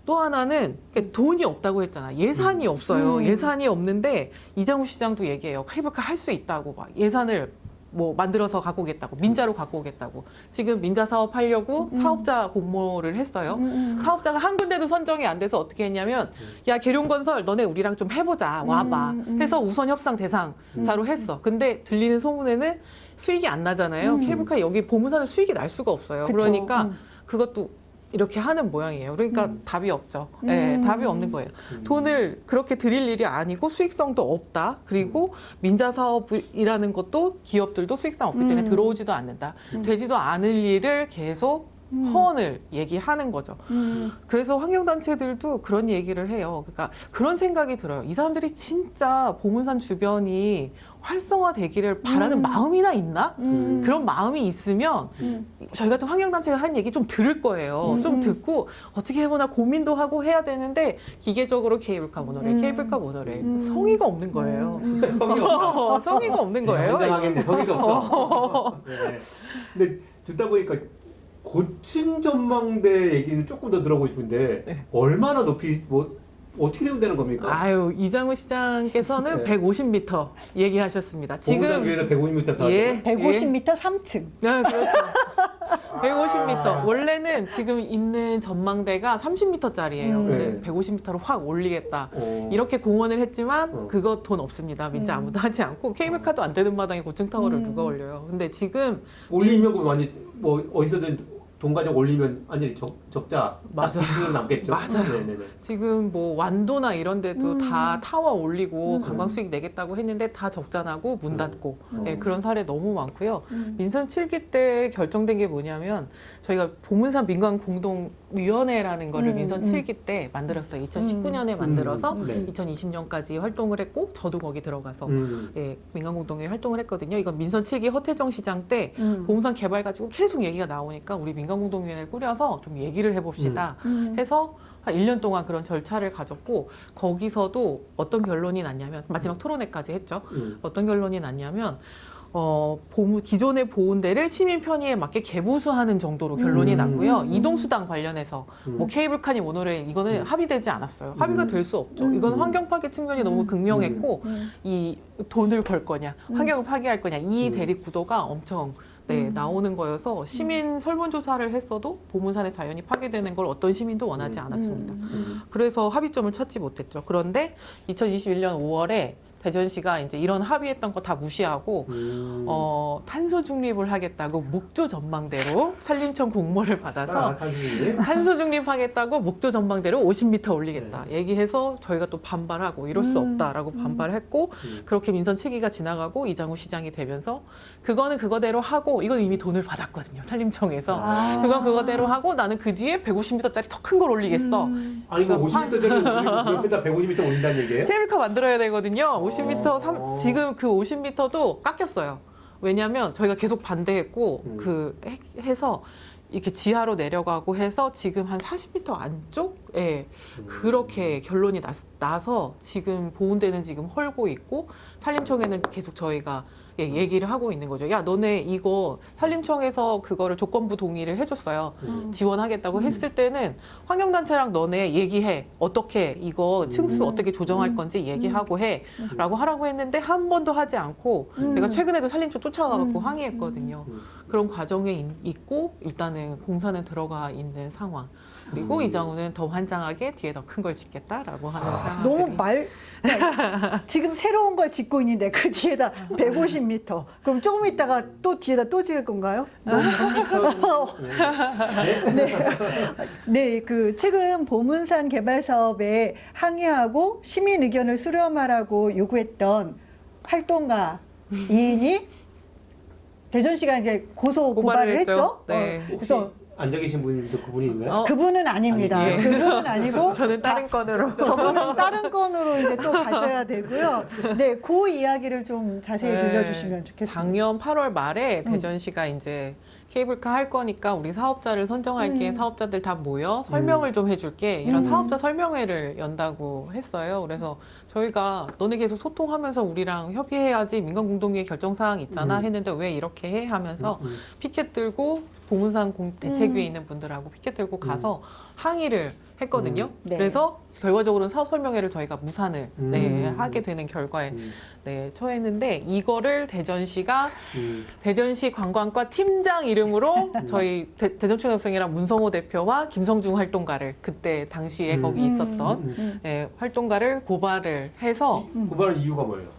또 하나는 돈이 없다고 했잖아. 예산이 없어요. 예산이 없는데 이장우 시장도 얘기해요. 케이블카 할 수 있다고 막 예산을 뭐 만들어서 갖고 오겠다고 민자로 갖고 오겠다고 지금 민자 사업 하려고 사업자 공모를 했어요. 사업자가 한 군데도 선정이 안 돼서 어떻게 했냐면 야 계룡건설 너네 우리랑 좀 해보자 와봐 해서 우선 협상 대상자로 했어. 근데 들리는 소문에는 수익이 안 나잖아요. 케이블카 여기 보문사는 수익이 날 수가 없어요. 그쵸. 그러니까 그것도 이렇게 하는 모양이에요. 그러니까 답이 없죠. 네, 답이 없는 거예요. 돈을 그렇게 드릴 일이 아니고 수익성도 없다. 그리고 민자 사업이라는 것도 기업들도 수익성 없기 때문에 들어오지도 않는다. 되지도 않을 일을 계속 허언을 얘기하는 거죠. 그래서 환경단체들도 그런 얘기를 해요. 그러니까 그런 생각이 들어요. 이 사람들이 진짜 보문산 주변이 활성화되기를 바라는 마음이나 있나? 그런 마음이 있으면 저희 같은 환경단체가 하는 얘기 좀 들을 거예요. 좀 듣고 어떻게 해보나 고민도 하고 해야 되는데 기계적으로 케이블카 모노레일, 케이블카 모노레일 성의가 없는 거예요. 성의 없어. 성의가 없는 거예요. 인정하겠네. 성의가 없어. 네. 근데 듣다 보니까 고층 전망대 얘기는 조금 더 들어보고 싶은데 네. 얼마나 높이 뭐 어떻게 되는 겁니까? 아유 이장우 시장께서는 네. 150m 얘기하셨습니다. 보문산 위에서 150m 더. 예, 150m 3층. 네, 그렇죠. 150m. 원래는 지금 있는 전망대가 30m짜리예요. 근데 네. 150m로 확 올리겠다. 어. 이렇게 공언을 했지만 그거 돈 없습니다. 민자 아무도 하지 않고 케이블카도 안 되는 마당에 고층 타워를 누가 올려요. 근데 지금 올리면 그럼 완전 뭐 어디서든 돈 가지고 올리면 완전히 적자 맞아. 비슷으로 남겠죠. 맞아요. 네네네. 지금 뭐 완도나 이런 데도 다 타워 올리고 관광 수익 내겠다고 했는데 다 적자나고 문 닫고 예, 그런 사례 너무 많고요. 민선 7기 때 결정된 게 뭐냐면 저희가 보문산 민간 공동위원회라는 거를 민선 7기 때 만들었어요. 2019년에 만들어서 네. 2020년까지 활동을 했고 저도 거기 들어가서 음. 예, 민간 공동회 활동을 했거든요. 이건 민선 7기 허태정 시장 때 보문산 개발 가지고 계속 얘기가 나오니까 우리 민간공동위원회를 꾸려서 좀 얘기를 해봅시다 해서 한 1년 동안 그런 절차를 가졌고 거기서도 어떤 결론이 났냐면 마지막 토론회까지 했죠. 어떤 결론이 났냐면 기존의 보훈대를 시민 편의에 맞게 개보수하는 정도로 결론이 났고요. 이동수당 관련해서 뭐 케이블카니 모노레일 이거는 합의되지 않았어요. 합의가 될 수 없죠. 이건 환경 파괴 측면이 너무 극명했고 이 돈을 벌 거냐, 환경을 파괴할 거냐 이 대립 구도가 엄청 나오는 거여서 시민 설문조사를 했어도 보문산의 자연이 파괴되는 걸 어떤 시민도 원하지 않았습니다. 그래서 합의점을 찾지 못했죠. 그런데 2021년 5월에 대전시가 이제 이런 합의했던 거 다 무시하고 탄소 중립을 하겠다고 목조 전망대로 산림청 공모를 받아서 탄소 중립하겠다고 목조 전망대로 50m 올리겠다 얘기해서 저희가 또 반발하고 이럴 수 없다라고 반발했고 그렇게 민선 7기가 지나가고 이장우 시장이 되면서 그거는 그거대로 하고 이건 이미 돈을 받았거든요. 산림청에서 그건 그거대로 하고 나는 그 뒤에 150m짜리 더 큰 걸 올리겠어. 아니 이거 50m짜리 올리고 그 옆에다 150m 올린다는 얘기예요? 케이블카 만들어야 되거든요. 50m 지금 그 50m도 깎였어요. 왜냐하면 저희가 계속 반대했고 해서 이렇게 지하로 내려가고 해서 지금 한 40m 안쪽에 그렇게 결론이 나서 지금 보훈대는 지금 헐고 있고 산림청에는 계속 저희가 얘기를 하고 있는 거죠. 야, 너네 이거 산림청에서 그거를 조건부 동의를 해줬어요. 지원하겠다고 했을 때는 환경단체랑 너네 얘기해. 어떻게 이거 층수 어떻게 조정할 건지 얘기하고 해. 라고 하라고 했는데 한 번도 하지 않고 내가 최근에도 산림청 쫓아가고 항의했거든요. 그런 과정에 있고 일단은 공사는 들어가 있는 상황. 그리고 이장우는 더 환장하게 뒤에 더 큰 걸 짓겠다라고 하는 상황들이. 너무 지금 새로운 걸 짓고 있는데 그 뒤에다 150m. 그럼 조금 있다가 또 뒤에다 또 지을 건가요? 네, 그 최근 보문산 개발 사업에 항의하고 시민 의견을 수렴하라고 요구했던 활동가 2인이 대전시가 이제 고소 고발을 했죠. 네. 혹시 그래서 앉아 계신 분들도 그분인가요? 어, 그분은 아닙니다. 아니, 예. 그분은 아니고 저는 다른 건으로. 저분은 다른 건으로 이제 또 가셔야 되고요. 네, 그 이야기를 좀 자세히 네. 들려주시면 좋겠습니다. 작년 8월 말에 대전시가 이제 케이블카 할 거니까 우리 사업자를 선정할게. 사업자들 다 모여 설명을 좀 해줄게. 이런 사업자 설명회를 연다고 했어요. 그래서 저희가 너네 계속 소통하면서 우리랑 협의해야지 민간공동위의 결정사항 있잖아 했는데 왜 이렇게 해 하면서 피켓 들고 보문산 대책위에 있는 분들하고 피켓 들고 가서 항의를 했거든요. 네. 그래서 결과적으로는 사업 설명회를 저희가 무산을 네, 하게 되는 결과에 네, 처했는데 이거를 대전시가 대전시 관광과 팀장 이름으로 저희 대전초등학생이랑 문성호 대표와 김성중 활동가를 그때 당시에 거기 있었던 네, 활동가를 고발을 해서 고발 이유가 뭐예요?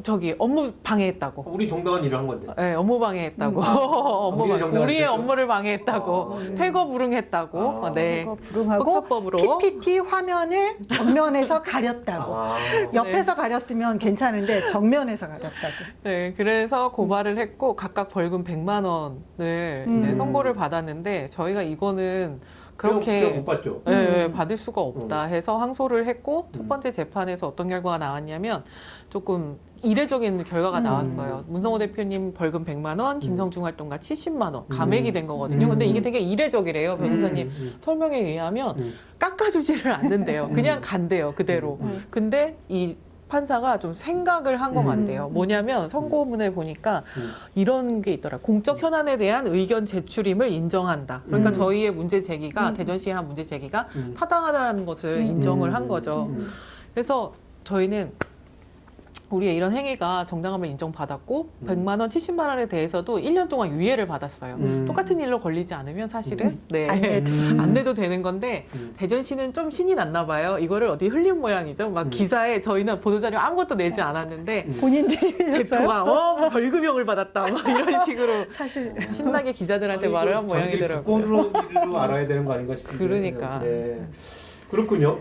저기 업무 방해했다고. 우리 정당한 일을 한 건데. 네, 업무 방해했다고. 업무 우리의 정당한 우리의 일이죠? 업무를 방해했다고. 퇴거 불응했다고. 아. 네. 이거 불응하고 폭처법으로. PPT 화면을 정면에서 가렸다고. 아. 옆에서 가렸으면 괜찮은데 정면에서 가렸다고. 네, 그래서 고발을 했고 각각 벌금 100만 원을 이제 선고를 받았는데 저희가 이거는 그렇게 못 봤죠. 네, 받을 수가 없다 해서 항소를 했고 첫 번째 재판에서 어떤 결과가 나왔냐면 조금 이례적인 결과가 나왔어요. 문성호 대표님 벌금 100만 원, 김성중 활동가 70만 원 감액이 된 거거든요. 근데 이게 되게 이례적이래요. 변호사님 설명에 의하면 깎아주지를 않는데요. 그냥 간대요, 그대로. 근데 이 판사가 좀 생각을 한 것 같아요. 뭐냐면 선고문을 보니까 이런 게 있더라. 공적 현안에 대한 의견 제출임을 인정한다. 그러니까 저희의 문제 제기가 대전시의 한 문제 제기가 타당하다는 것을 인정을 한 거죠. 그래서 저희는 우리의 이런 행위가 정당함을 인정받았고 100만 원, 70만 원에 대해서도 1년 동안 유예를 받았어요. 똑같은 일로 걸리지 않으면 사실은 네. 안 내도 되는 건데 대전시는 좀 신이 났나 봐요. 이거를 어디 흘린 모양이죠. 막 기사에 저희는 보도자료 아무것도 내지 않았는데 본인들이 흘렸어요? 대표가 벌금형을 받았다 막 이런 식으로 사실 신나게 기자들한테 말을 한 모양이더라고요. 두건으로 일로 알아야 되는 거 아닌가 싶은데. 그러니까. 네. 그렇군요.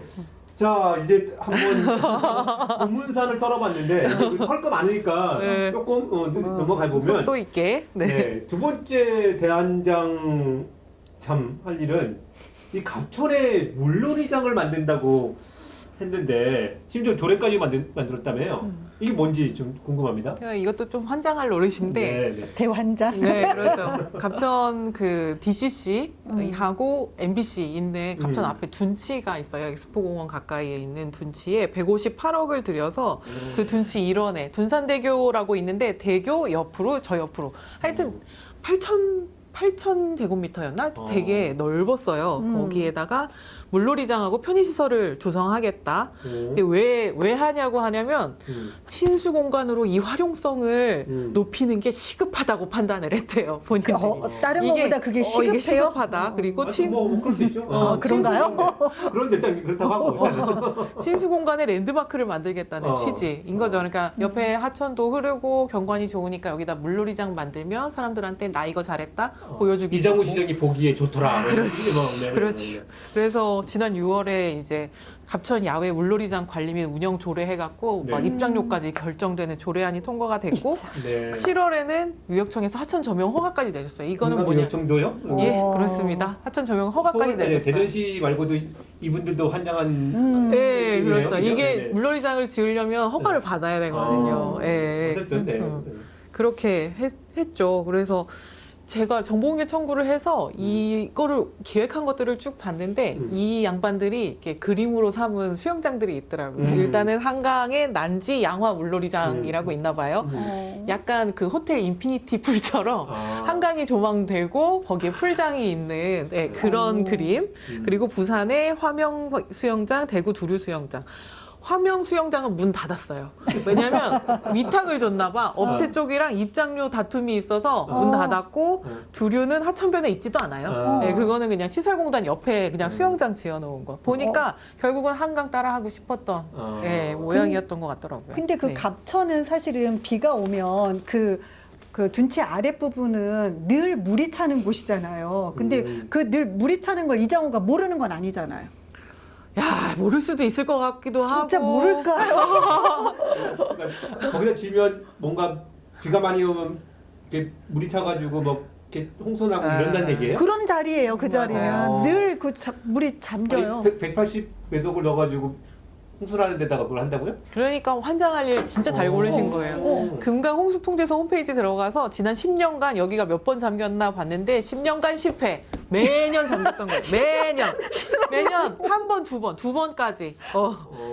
자, 이제 한번 본문산을 털어봤는데 털거 많으니까 네. 조금 넘어가 보면 또 있게. 네. 네, 두 번째 대한장 참 할 일은 이 갑천에 물놀이장을 만든다고 했는데 심지어 조례까지 만들었다며요. 이게 뭔지 좀 궁금합니다. 그러니까 이것도 좀 환장할 노릇인데 네, 네. 대환장. 네, 그렇죠. 갑천 그 DCC 하고 MBC 있는 갑천 앞에 둔치가 있어요. 엑스포공원 가까이에 있는 둔치에 158억을 들여서 그 둔치 일원에 둔산대교라고 있는데 대교 옆으로 저 옆으로 하여튼 8천 제곱미터였나? 되게 넓었어요. 거기에다가 물놀이장하고 편의시설을 조성하겠다. 근데 왜 하냐고 하냐면 친수 공간으로 이 활용성을 높이는 게 시급하다고 판단을 했대요. 본인들이. 다른 것보다 그게 시급해요? 이게 시급하다. 그리고 뭐 그럴 수 있죠. 그런가요? 그런데 일단 그렇다고 하고 일단은. 친수 공간에 랜드마크를 만들겠다는 취지인 거죠. 그러니까 옆에 하천도 흐르고 경관이 좋으니까 여기다 물놀이장 만들면 사람들한테 나 이거 잘했다 보여주기. 이장우 좋고. 시장이 보기에 좋더라. 그렇지. 네, 그렇지. 네, 네. 그래서 지난 6월에 이제 갑천 야외 물놀이장 관리 및 운영 조례해갖고 네. 막 입장료까지 결정되는 조례안이 통과가 됐고 네. 7월에는 유역청에서 하천 점용 허가까지 내줬어요. 이거는 뭐냐? 정도요? 예, 어. 그렇습니다. 하천 점용 허가까지 내줬어요. 대전시 말고도 이분들도 환장한. 네, 그렇죠. 그죠? 이게 네, 네. 물놀이장을 지으려면 허가를 받아야 되거든요. 예. 어쨌든 네. 그렇게 했죠. 그래서 제가 정보공개 청구를 해서 이거를 기획한 것들을 쭉 봤는데 이 양반들이 이렇게 그림으로 삼은 수영장들이 있더라고요. 일단은 한강에 난지 양화 물놀이장이라고 있나 봐요. 약간 그 호텔 인피니티 풀처럼 한강이 조망되고 거기에 풀장이 있는 네, 그런 그림. 그리고 부산에 화명 수영장, 대구 두류 수영장. 화명 수영장은 문 닫았어요. 왜냐면 위탁을 줬나 봐. 업체 쪽이랑 입장료 다툼이 있어서 문 닫았고 두류는 하천변에 있지도 않아요. 네, 그거는 그냥 시설공단 옆에 그냥 수영장 지어놓은 거. 보니까 결국은 한강 따라 하고 싶었던 네, 모양이었던 것 같더라고요. 근데 그 네. 갑천은 사실은 비가 오면 그 둔치 아랫부분은 늘 물이 차는 곳이잖아요. 근데 그 늘 물이 차는 걸 이장우가 모르는 건 아니잖아요. 야, 모를 수도 있을 것 같기도 하고. 진짜 모를까요? 그러니까 거기다 지면 뭔가 비가 많이 오면 이렇게 물이 차가지고 뭐 이렇게 홍수나고 이런다는 얘기예요? 그런 자리예요. 그 자리는 맞아요. 늘 그 물이 잠겨요. 180 매독을 넣어가지고 홍수나는 데다가 그걸 한다고요? 그러니까 환장할 일 진짜 잘 고르신 거예요. 금강 홍수통제소 홈페이지 들어가서 지난 10년간 여기가 몇 번 잠겼나 봤는데 10년간 실패. 매년 잠겼던 거예요. 매년 한 번, 두 번까지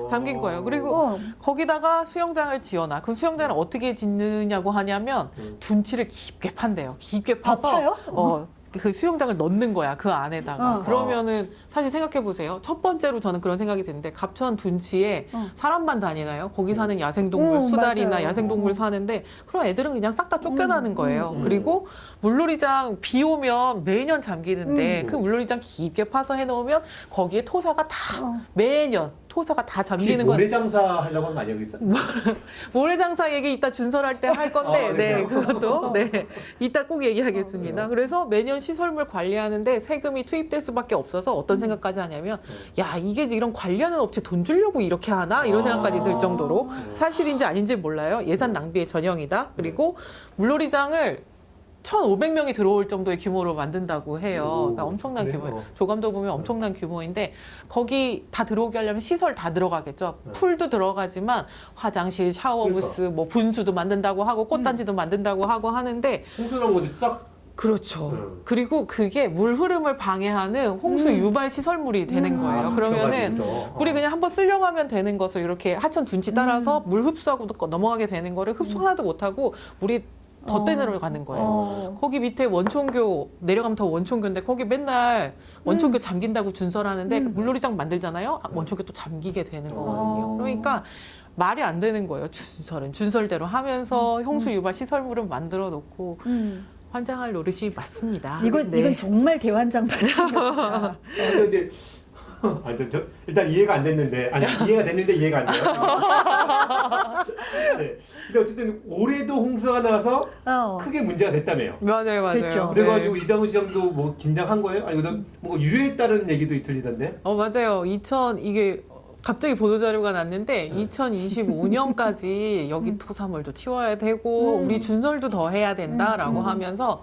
잠긴 거예요. 그리고 거기다가 수영장을 지어놔. 그 수영장을 어떻게 짓느냐고 하냐면 둔치를 깊게 판대요. 깊게 더 파서 파요? 그 수영장을 넣는 거야. 그 안에다가. 어. 그러면은 사실 생각해 보세요. 첫 번째로 저는 그런 생각이 드는데 갑천 둔치에 사람만 다니나요? 거기 사는 야생동물, 수달이나 맞아요. 야생동물 사는데 그럼 애들은 그냥 싹 다 쫓겨나는 거예요. 그리고 물놀이장 비 오면 매년 잠기는데 그 물놀이장 깊게 파서 해놓으면 거기에 토사가 다 매년 토사가 다 혹시 잠기는 거예요. 모래장사 하려고 하는 거 아니에요? 여기서? 모래장사 얘기 이따 준설할 때 할 건데, 아, 네, 그래요? 그것도, 네, 이따 꼭 얘기하겠습니다. 그래요? 그래서 매년 시설물 관리하는데 세금이 투입될 수밖에 없어서 어떤 생각까지 하냐면, 야, 이게 이런 관리하는 업체 돈 주려고 이렇게 하나? 이런 생각까지 들 정도로 사실인지 아닌지 몰라요. 예산 낭비의 전형이다. 그리고 물놀이장을 1,500명이 들어올 정도의 규모로 만든다고 해요. 그러니까 엄청난 그래요? 규모. 조감도 보면 엄청난 규모인데 거기 다 들어오게 하려면 시설 다 들어가겠죠. 풀도 들어가지만 화장실, 샤워부스, 뭐 분수도 만든다고 하고 꽃단지도 만든다고 하고 하는데 홍수난 것도 싹 그렇죠. 그리고 그게 물 흐름을 방해하는 홍수 유발 시설물이 되는 거예요. 그러면은 우리 그냥 한번 쓰려고 하면 되는 것을 이렇게 하천 둔치 따라서 물 흡수하고 넘어가게 되는 거를 흡수 하나도 못하고 물이 더 내려가는 거예요. 거기 밑에 원총교 내려가면 더 원총교인데 거기 맨날 원총교 잠긴다고 준설하는데 그 물놀이장 만들잖아요. 원총교 또 잠기게 되는 거거든요. 그러니까 말이 안 되는 거예요. 준설은 준설대로 하면서 홍수 유발 시설물은 만들어 놓고 환장할 노릇이 맞습니다. 이건 정말 대환장 같은 진짜. 근데 일단 이해가 안 됐는데 이해가 됐는데 이해가 안 돼요. 네. 근데 어쨌든 올해도 홍수가 나서 크게 문제가 됐다며요. 맞아요. 됐죠. 그래가지고 이장훈 시장도 뭐 긴장한 거예요? 아니 뭐 유해했다는 얘기도 들리던데. 맞아요. 이게 갑자기 보도자료가 났는데 2025년까지 여기 토사물도 치워야 되고 우리 준설도 더 해야 된다라고 하면서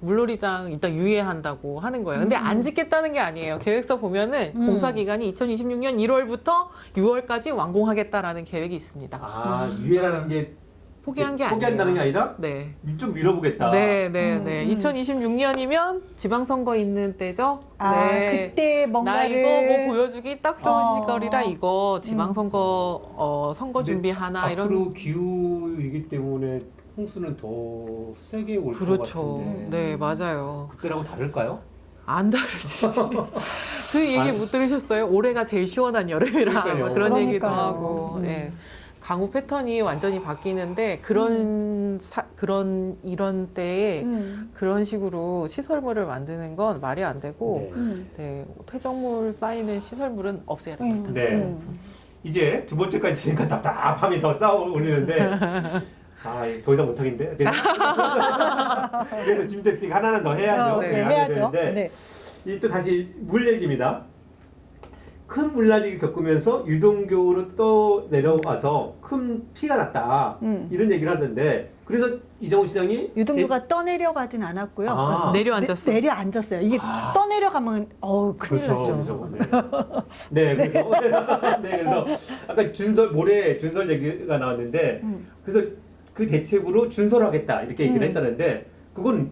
물놀이장 일단 유예한다고 하는 거예요. 근데 안 짓겠다는 게 아니에요. 계획서 보면은 공사 기간이 2026년 1월부터 6월까지 완공하겠다라는 계획이 있습니다. 유예라는 게 포기한 게 아니에요. 포기한다는 게 아니라 네. 좀 밀어보겠다. 네. 2026년이면 지방선거 있는 때죠. 그때 나 뭔가를 이거 뭐 보여주기 딱 좋은 시절이라 이거 지방선거 선거 준비하나 이런. 앞으로 기후이기 때문에 홍수는 더 세게 올 것 그렇죠. 같은데. 네, 맞아요. 그때랑은 다를까요? 안 다르지. 그 얘기 못 들으셨어요? 올해가 제일 시원한 여름이라 그러니까요. 뭐 그런 얘기도 그러니까요. 하고. 네. 강우 패턴이 완전히 바뀌는데 그런 이런 때에 그런 식으로 시설물을 만드는 건 말이 안 되고 네, 퇴적물 쌓이는 시설물은 없애야 됩니다. 네. 이제 두 번째까지 지니까 답답함이 더 쌓아올리는데 더 이상 못하겠는데. 그래도 준비됐으니까 하나는 더 해야죠. 네, 하게 해야죠. 되는데 네. 이 또 다시 물 얘기입니다. 큰 물난리 겪으면서 유동교로 또 내려와서 큰 피가 났다. 이런 얘기를 하던데 그래서 이정우 시장이 유동규가 떠내려가진 않았고요. 내려앉았어. 내려앉았어요. 이게 떠내려가면 큰일 났죠. 네, 그래서 그래서 아까 모래 준설 얘기가 나왔는데 그래서 그 대책으로 준설하겠다 이렇게 얘기를 했다는데 그건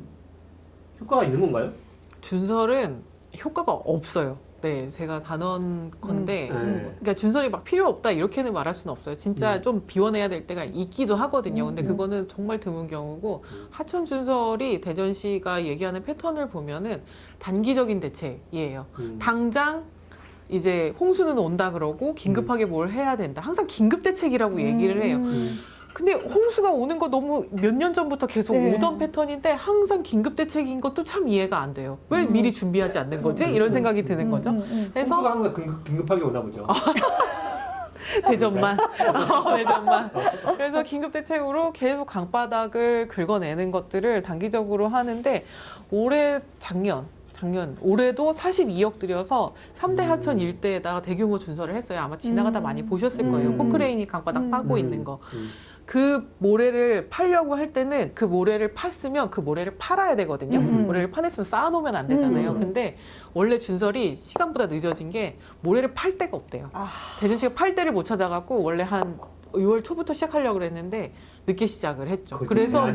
효과가 있는 건가요? 준설은 효과가 없어요. 네, 제가 단언 건데, 네. 그러니까 준설이 막 필요 없다 이렇게는 말할 수는 없어요. 진짜 좀 비워내야 될 때가 있기도 하거든요. 근데 그거는 정말 드문 경우고 하천 준설이 대전시가 얘기하는 패턴을 보면은 단기적인 대책이에요. 당장 이제 홍수는 온다 그러고 긴급하게 뭘 해야 된다. 항상 긴급 대책이라고 얘기를 해요. 근데 홍수가 오는 거 너무 몇 년 전부터 계속 오던 패턴인데 항상 긴급 대책인 것도 참 이해가 안 돼요. 왜 미리 준비하지 않는 거지? 이런 생각이 드는 거죠. 그래서 홍수가 항상 긴급하게 오나 보죠. 대전만. 대전만. 그래서 긴급 대책으로 계속 강바닥을 긁어내는 것들을 단기적으로 하는데 올해도 42억 들여서 3대 하천 일대에다가 대규모 준설을 했어요. 아마 지나가다 많이 보셨을 거예요. 포크레인이 강바닥 파고 있는 거. 그 모래를 팔려고 할 때는 그 모래를 팠으면 그 모래를 팔아야 되거든요. 모래를 파냈으면 쌓아놓으면 안 되잖아요. 근데 원래 준설이 시간보다 늦어진 게 모래를 팔 데가 없대요. 아, 대전시가 팔 데를 못 찾아갖고 원래 한 6월 초부터 시작하려고 그랬는데 늦게 시작을 했죠. 그래서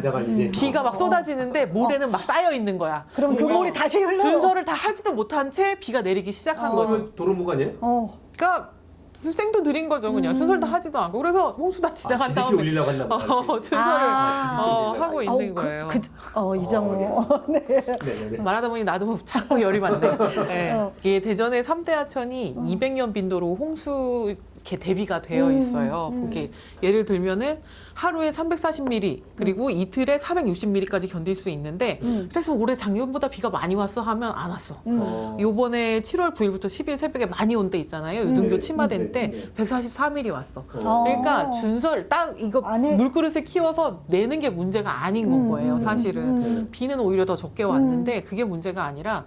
비가 막 쏟아지는데 모래는 막 쌓여 있는 거야. 그럼 그 물이 다시 흘러. 준설을 다 하지도 못한 채 비가 내리기 시작한 거죠. 도루묵 아니에요? 그러니까 생돈 들인 거죠. 그냥 준설 다 하지도 않고. 그래서 홍수 다 지나간 지들끼리 다음에 올리려고 했나 봐요. 준설을 하고 있는 거예요. 이정호. 네. 네네네. 말하다 보니 나도 자꾸 열이 많네. 네. 이게 대전의 3대 하천이 200년 빈도로 홍수 이렇게 대비가 되어 있어요. 그게 예를 들면은 하루에 340mm 그리고 이틀에 460mm까지 견딜 수 있는데 그래서 올해 작년보다 비가 많이 왔어 하면 안 왔어. 요번에 7월 9일부터 10일 새벽에 많이 온 때 있잖아요. 유등교 침하된 때 144mm 왔어. 그러니까 준설 딱 이거 안에- 물그릇에 키워서 내는 게 문제가 아닌 건 거예요. 사실은 비는 오히려 더 적게 왔는데 그게 문제가 아니라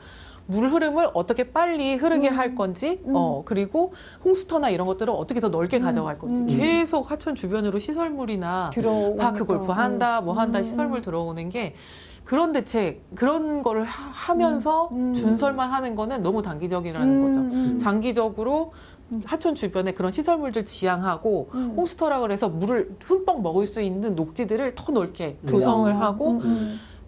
물 흐름을 어떻게 빨리 흐르게 할 건지, 그리고 홍수터나 이런 것들을 어떻게 더 넓게 가져갈 건지 계속 하천 주변으로 시설물이나 파크 골프 한다, 뭐 한다, 시설물 들어오는 게 그런 대책, 그런 거를 하면서 준설만 하는 거는 너무 단기적이라는 거죠. 장기적으로 하천 주변에 그런 시설물들 지향하고 홍수터라 그래서 물을 흠뻑 먹을 수 있는 녹지들을 더 넓게 조성을 하고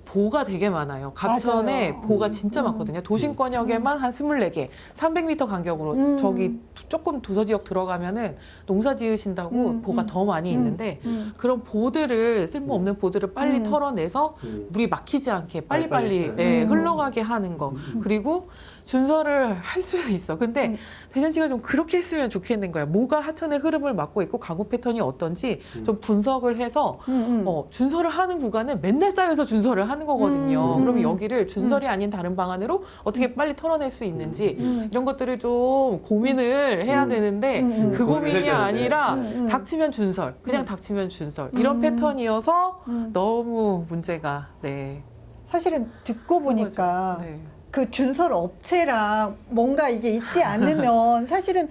보가 되게 많아요. 갑천에 맞아요. 보가 진짜 많거든요. 도심권역에만 한 24개, 300m 간격으로 저기 조금 도서지역 들어가면은 농사 지으신다고 보가 더 많이 있는데 그런 보들을 쓸모없는 보들을 빨리 털어내서 물이 막히지 않게 빨리빨리 흘러가게 하는 거. 그리고 준설을 할 수 있어. 근데 대전시가 좀 그렇게 했으면 좋겠는 거야. 뭐가 하천의 흐름을 막고 있고 강우 패턴이 어떤지 좀 분석을 해서 준설을 하는 구간은 맨날 쌓여서 준설을 하는 거거든요. 그러면 여기를 준설이 아닌 다른 방안으로 어떻게 빨리 털어낼 수 있는지 이런 것들을 좀 고민을 해야 되는데 그 고민이 아니라 닥치면 준설, 그냥 닥치면 준설 이런 패턴이어서 너무 문제가 사실은 듣고 보니까 네. 그 준설 업체랑 뭔가 이게 있지 않으면 사실은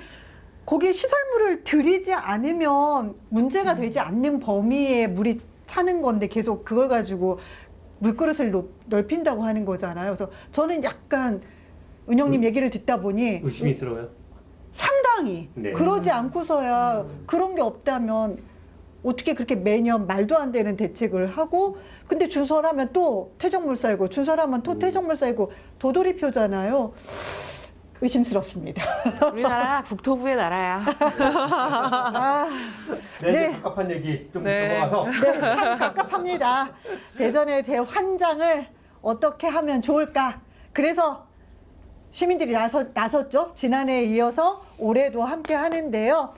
거기에 시설물을 들이지 않으면 문제가 되지 않는 범위에 물이 차는 건데 계속 그걸 가지고 물그릇을 넓힌다고 하는 거잖아요. 그래서 저는 약간 은영님 얘기를 듣다 보니 의심스러워요. 상당히 네. 그러지 않고서야 그런 게 없다면 어떻게 그렇게 매년 말도 안 되는 대책을 하고 근데 준설하면 또 퇴적물 쌓이고 준설하면 또 퇴적물 쌓이고 도돌이표잖아요. 의심스럽습니다. 우리나라 국토부의 나라야. 아, 네, 네. 이제 갑갑한 얘기 좀 네. 넘어가서 네, 참 갑갑합니다. 대전의 대환장을 어떻게 하면 좋을까? 그래서 시민들이 나섰죠. 지난해에 이어서 올해도 함께 하는데요.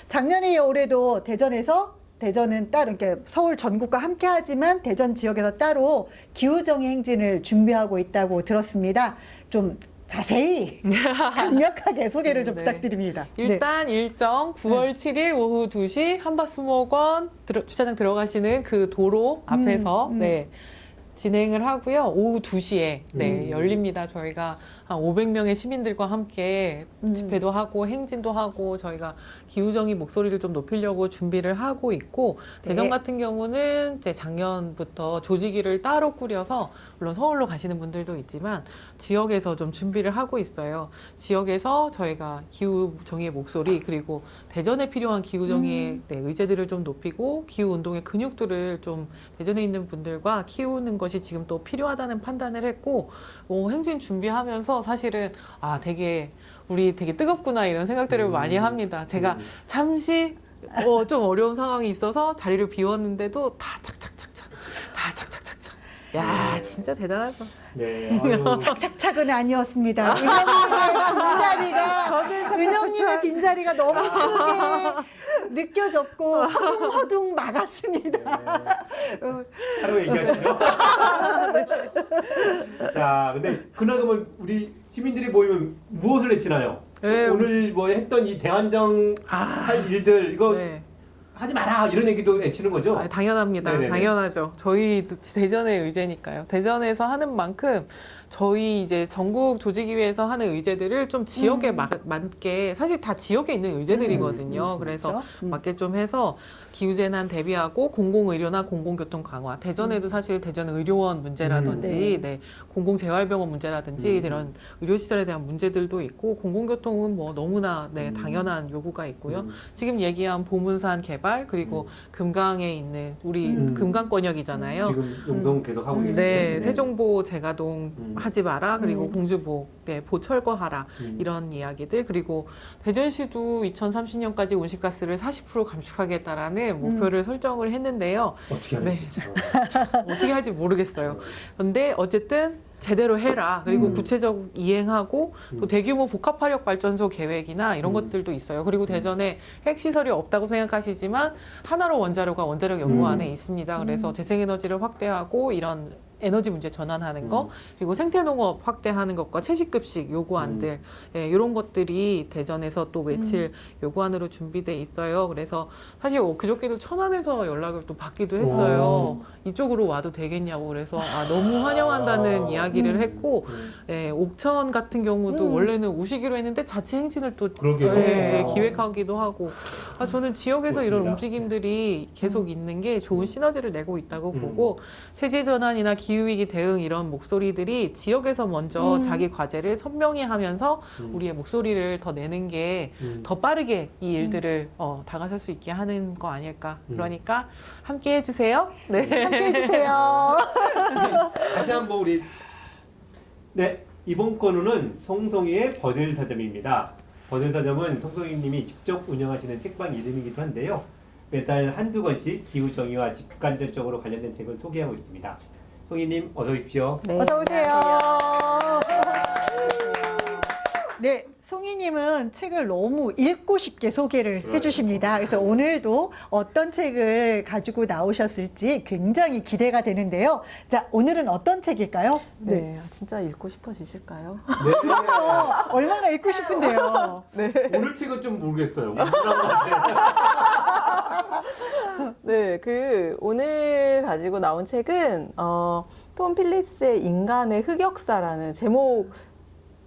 작년에 이어 올해도 대전은 따로 이렇게 서울 전국과 함께 하지만 대전 지역에서 따로 기후정의 행진을 준비하고 있다고 들었습니다. 좀 자세히 강력하게 소개를 좀 네. 부탁드립니다. 일단 일정 9월 7일 오후 2시 한박수목원 주차장 들어가시는 그 도로 앞에서 진행을 하고요. 오후 2시에 열립니다. 저희가 한 500명의 시민들과 함께 집회도 하고 행진도 하고 저희가 기후정의 목소리를 좀 높이려고 준비를 하고 있고 대전 같은 경우는 이제 작년부터 조직위를 따로 꾸려서 물론 서울로 가시는 분들도 있지만 지역에서 좀 준비를 하고 있어요. 지역에서 저희가 기후정의의 목소리 그리고 대전에 필요한 기후정의의 의제들을 좀 높이고 기후운동의 근육들을 좀 대전에 있는 분들과 키우는 것이 지금 또 필요하다는 판단을 했고 행진 준비하면서 사실은 우리 되게 뜨겁구나 이런 생각들을 많이 합니다. 제가 잠시 좀 어려운 상황이 있어서 자리를 비웠는데도 다 착착착착 야 진짜 대단하죠. 네. 아유. 착착착은 아니었습니다. 은영님의 빈자리가 너무 크게 느껴졌고 허둥허둥 막았습니다. 하루 얘기하시죠. 자, 근데 그날 그러면 우리 시민들이 모이면 무엇을 외치나요? 네. 오늘 뭐 했던 이 대환장 할 일들 이거 하지 마라 이런 얘기도 외치는 거죠? 당연합니다. 네네네. 당연하죠. 저희 대전의 의제니까요. 대전에서 하는 만큼 저희 이제 전국 조직위에서 하는 의제들을 좀 지역에 맞게 사실 다 지역에 있는 의제들이거든요. 그래서 그렇죠? 맞게 좀 해서 기후재난 대비하고 공공의료나 공공교통 강화. 대전에도 사실 대전 의료원 문제라든지 네, 공공재활병원 문제라든지 이런 의료시설에 대한 문제들도 있고 공공교통은 뭐 너무나 네, 당연한 요구가 있고요. 지금 얘기한 보문산 개발 그리고 금강에 있는 우리 금강권역이잖아요. 지금 용동 계속 하고 계시죠? 네, 세종보 제가동 하지 마라. 그리고 공주보 네, 보 철거하라. 이런 이야기들. 그리고 대전시도 2030년까지 온실가스를 40% 감축하겠다라는 목표를 설정을 했는데요. 어떻게 네. 하는지 어떻게 할지 모르겠어요. 근데 어쨌든 제대로 해라. 그리고 구체적 이행하고 또 대규모 복합화력 발전소 계획이나 이런 것들도 있어요. 그리고 대전에 핵시설이 없다고 생각하시지만 하나로 원자력 연구원에 있습니다. 그래서 재생에너지를 확대하고 이런 에너지 문제 전환하는 거, 그리고 생태농업 확대하는 것과 채식급식 요구안들, 예, 이런 것들이 대전에서 또 며칠 요구안으로 준비돼 있어요. 그래서 사실 그저께도 천안에서 연락을 또 받기도 했어요. 이쪽으로 와도 되겠냐고. 그래서 너무 환영한다는 이야기를 했고, 예, 옥천 같은 경우도 원래는 오시기로 했는데 자체 행진을 또 그러게요. 예, 기획하기도 하고, 저는 지역에서 이런 그렇습니다. 움직임들이 계속 있는 게 좋은 시너지를 내고 있다고 보고, 체제 전환이나 기후위기 대응 이런 목소리들이 지역에서 먼저 자기 과제를 선명히 하면서 우리의 목소리를 더 내는 게 더 빠르게 이 일들을 다가설 수 있게 하는 거 아닐까. 그러니까 함께 해주세요. 네. 함께 해주세요. 다시 한번 우리 네 이번 건우는 송송이의 버즐서점입니다. 버즐서점은 송송이님이 직접 운영하시는 책방 이름이기도 한데요. 매달 한두 권씩 기후정의와 직간접적으로 관련된 책을 소개하고 있습니다. 송이님 어서 오십시오. 네, 어서 오세요. 안녕하세요. 네, 송이님은 책을 너무 읽고 싶게 소개를 그래요. 해주십니다. 그래서 오늘도 어떤 책을 가지고 나오셨을지 굉장히 기대가 되는데요. 자, 오늘은 어떤 책일까요? 네, 진짜 읽고 싶어지실까요? 네. 얼마나 읽고 싶은데요. 오늘 책은 좀 모르겠어요. 네, 오늘 가지고 나온 책은 톰 필립스의 인간의 흑역사라는 제목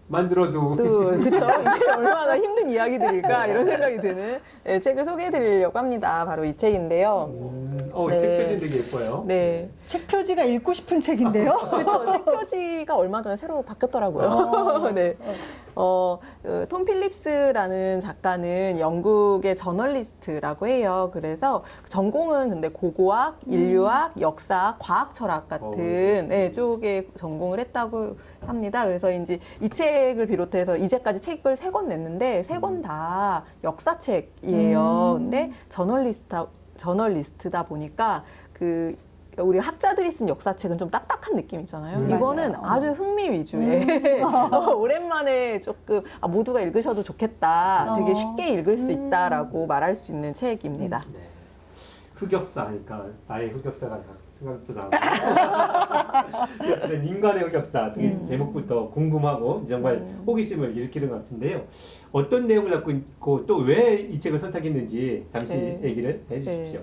만들어도 그쵸? 이게 얼마나 힘든 이야기들일까 이런 생각이 드는 네, 책을 소개해드리려고 합니다. 바로 이 책인데요. 네. 책 표지는 되게 예뻐요. 네, 책 표지가 읽고 싶은 책인데요. 그렇죠. 책 표지가 얼마 전에 새로 바뀌었더라고요. 네. 톰 필립스라는 작가는 영국의 저널리스트라고 해요. 그래서 전공은 근데 고고학, 인류학, 역사, 과학 철학 같은 네, 쪽에 전공을 했다고 합니다. 그래서 이제 이 책을 비롯해서 이제까지 책을 3권 냈는데 3권 다 역사책이에요. 근데 저널리스트다 보니까 우리 학자들이 쓴 역사책은 좀 딱딱한 느낌 있잖아요. 이거는 맞아요. 아주 흥미 위주의 오랜만에 조금 모두가 읽으셔도 좋겠다. 되게 쉽게 읽을 수 있다라고 말할 수 있는 책입니다. 네. 흑역사 하니까 나의 흑역사가 생각도 나고 어쨌든 인간의 흑역사 되게 제목부터 궁금하고 정말 호기심을 일으키는 것 같은데요. 어떤 내용을 갖고 있고 또 왜 이 책을 선택했는지 잠시 네. 얘기를 해주십시오.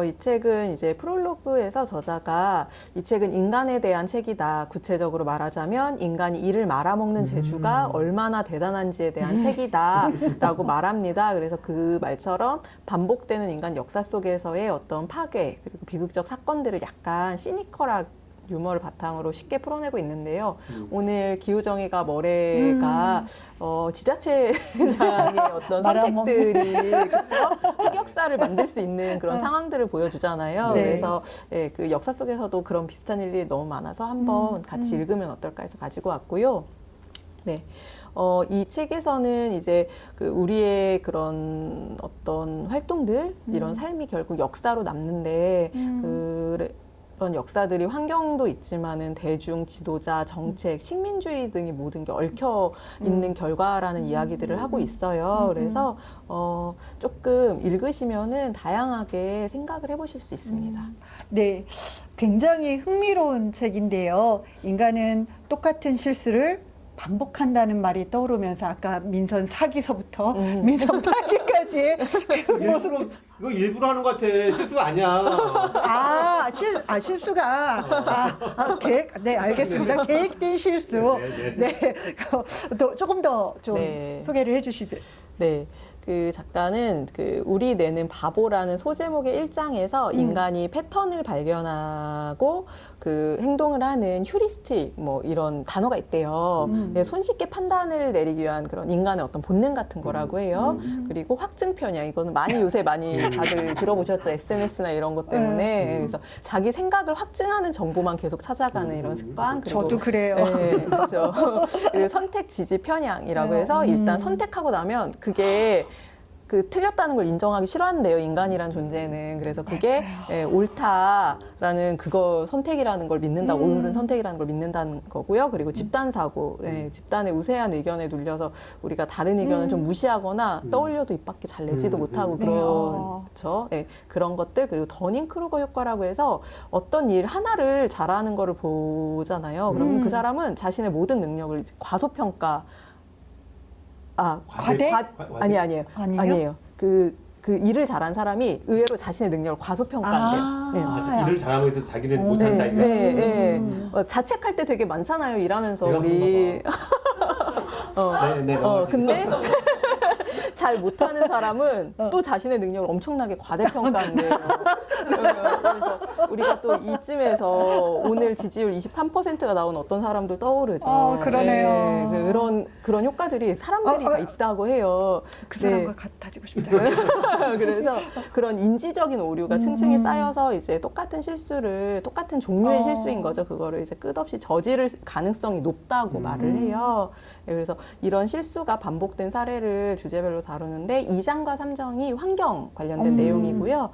이 책은 이제 프롤로그에서 저자가 이 책은 인간에 대한 책이다. 구체적으로 말하자면 인간이 이를 말아먹는 재주가 얼마나 대단한지에 대한 책이다. 라고 말합니다. 그래서 그 말처럼 반복되는 인간 역사 속에서의 어떤 파괴 그리고 비극적 사건들을 약간 시니컬하게 유머를 바탕으로 쉽게 풀어내고 있는데요. 오늘 기후정의가 뭐래가 지자체장의 어떤 선택들이 그렇죠? 흑역사를 만들 수 있는 그런 상황들을 보여주잖아요. 네. 그래서 예, 그 역사 속에서도 그런 비슷한 일이 너무 많아서 한번 같이 읽으면 어떨까 해서 가지고 왔고요. 네. 이 책에서는 이제 우리의 그런 어떤 활동들, 이런 삶이 결국 역사로 남는데, 그런 역사들이 환경도 있지만은 대중, 지도자, 정책, 식민주의 등이 모든 게 얽혀 있는 결과라는 이야기들을 하고 있어요. 그래서 조금 읽으시면은 다양하게 생각을 해보실 수 있습니다. 네, 굉장히 흥미로운 책인데요. 인간은 똑같은 실수를 반복한다는 말이 떠오르면서 아까 민선 사기서부터 민선 파기까지 이거 일부러 하는 것 같아. 실수가 아니야. 실수가 네, 알겠습니다. 계획된 실수. 네, 조금 더 좀 네. 소개를 해주시면. 네. 그 작가는 그 우리 뇌는 바보라는 소제목의 1장에서 인간이 패턴을 발견하고 그 행동을 하는 휴리스틱 뭐 이런 단어가 있대요. 네, 손쉽게 판단을 내리기 위한 그런 인간의 어떤 본능 같은 거라고 해요. 그리고 확증 편향 이거는 많이 요새 많이 다들 들어보셨죠. SNS나 이런 것 때문에 그래서 자기 생각을 확증하는 정보만 계속 찾아가는 이런 습관. 그리고 저도 그래요. 네, 그렇죠. 그 선택 지지 편향이라고 해서 일단 선택하고 나면 그게 그 틀렸다는 걸 인정하기 싫어한대요. 인간이란 존재는. 그래서 그게 옳다라는 그거 선택이라는 걸 믿는다. 옳은 선택이라는 걸 믿는다는 거고요. 그리고 집단 사고, 집단의 우세한 의견에 눌려서 우리가 다른 의견을 좀 무시하거나 떠올려도 입 밖에 잘 내지도 못하고 그런 그렇죠. 그런 것들 그리고 더닝 크루거 효과라고 해서 어떤 일 하나를 잘하는 거를 보잖아요. 그러면 그 사람은 자신의 모든 능력을 이제 과소평가 과대? 아니에요. 그 일을 잘한 사람이 의외로 자신의 능력을 과소평가한대요. 네. 일을 잘하고 해도 자기는 못한다. 네. 자책할 때 되게 많잖아요. 일하면서 우리. 근데 잘 못하는 사람은 또 자신의 능력을 엄청나게 과대평가한대요. 그래서 우리가 또 이쯤에서 오늘 지지율 23%가 나온 어떤 사람들 떠오르죠. 그러네요. 그런 효과들이 사람들이 다 있다고 해요. 그 사람과 같아지고 싶다. 그래서 그런 인지적인 오류가 층층이 쌓여서 이제 똑같은 종류의 실수인 거죠. 그거를 이제 끝없이 저지를 가능성이 높다고 말을 해요. 그래서 이런 실수가 반복된 사례를 주제별로 다루는데 2장과 3장이 환경 관련된 내용이고요.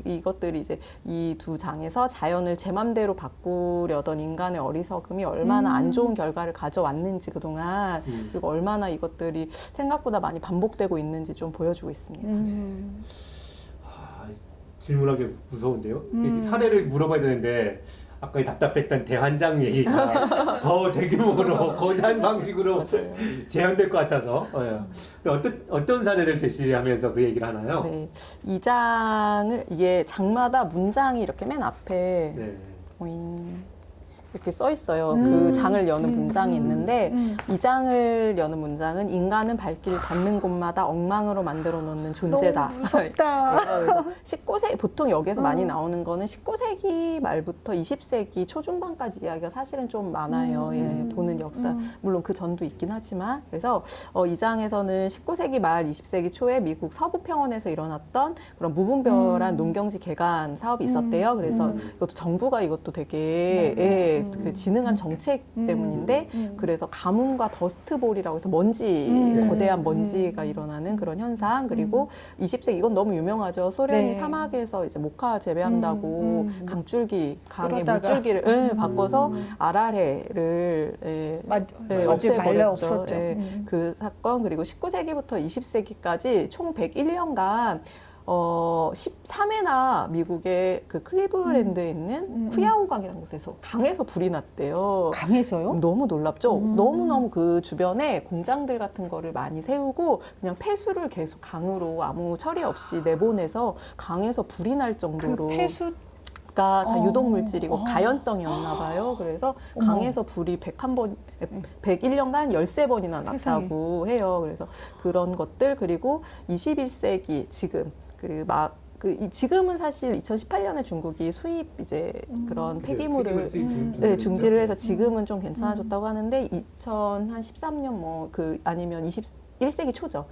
이것들이 이제 이 두 장에서 자연을 제 맘대로 바꾸려던 인간의 어리석음이 얼마나 안 좋은 결과를 가져왔는지 그동안 그리고 얼마나 이것들이 생각보다 많이 반복되고 있는지 좀 보여주고 있습니다. 질문하기 무서운데요. 사례를 물어봐야 되는데 아까 이 답답했던 대환장 얘기가 더 대규모로 거대한 방식으로 제한될 것 같아서 어떤 사례를 제시하면서 그 얘기를 하나요? 네, 2장을 이게 장마다 문장이 이렇게 맨 앞에 이렇게 써 있어요. 그 장을 여는 문장이 있는데 이 장을 여는 문장은 인간은 발길 닿는 곳마다 엉망으로 만들어 놓는 존재다. 너무 무섭다. 그래서 19세기 보통 여기서 많이 나오는 거는 19세기 말부터 20세기 초중반까지 이야기가 사실은 좀 많아요. 보는 역사 물론 그 전도 있긴 하지만 그래서 이 장에서는 19세기 말 20세기 초에 미국 서부 평원에서 일어났던 그런 무분별한 농경지 개간 사업이 있었대요. 그래서 이것도 정부가 이것도 되게 그 진흥한 정책 때문인데 그래서 가뭄과 더스트볼이라고 해서 거대한 먼지가 일어나는 그런 현상 그리고 20세기 이건 너무 유명하죠. 소련이 사막에서 이제 목화 재배한다고 강의 물줄기를 바꿔서 아라레를 없애버렸죠. 그 사건 그리고 19세기부터 20세기까지 총 101년간 13회나 미국의 그 클리블랜드에 있는 쿠야호강이라는 곳에서 강에서 불이 났대요. 강에서요? 너무 놀랍죠? 너무너무 그 주변에 공장들 같은 거를 많이 세우고 그냥 폐수를 계속 강으로 아무 처리 없이 내보내서 강에서 불이 날 정도로 그 폐수 다 유독 물질이고 가연성이었나 봐요. 그래서 강에서 불이 101년간 13번이나 났다고 해요. 그래서 그런 것들 그리고 21세기 지금 지금은 사실 2018년에 중국이 수입 이제 그런 폐기물을 중지를 해서 지금은 좀 괜찮아졌다고 하는데 2013년 아니면 21세기 초죠.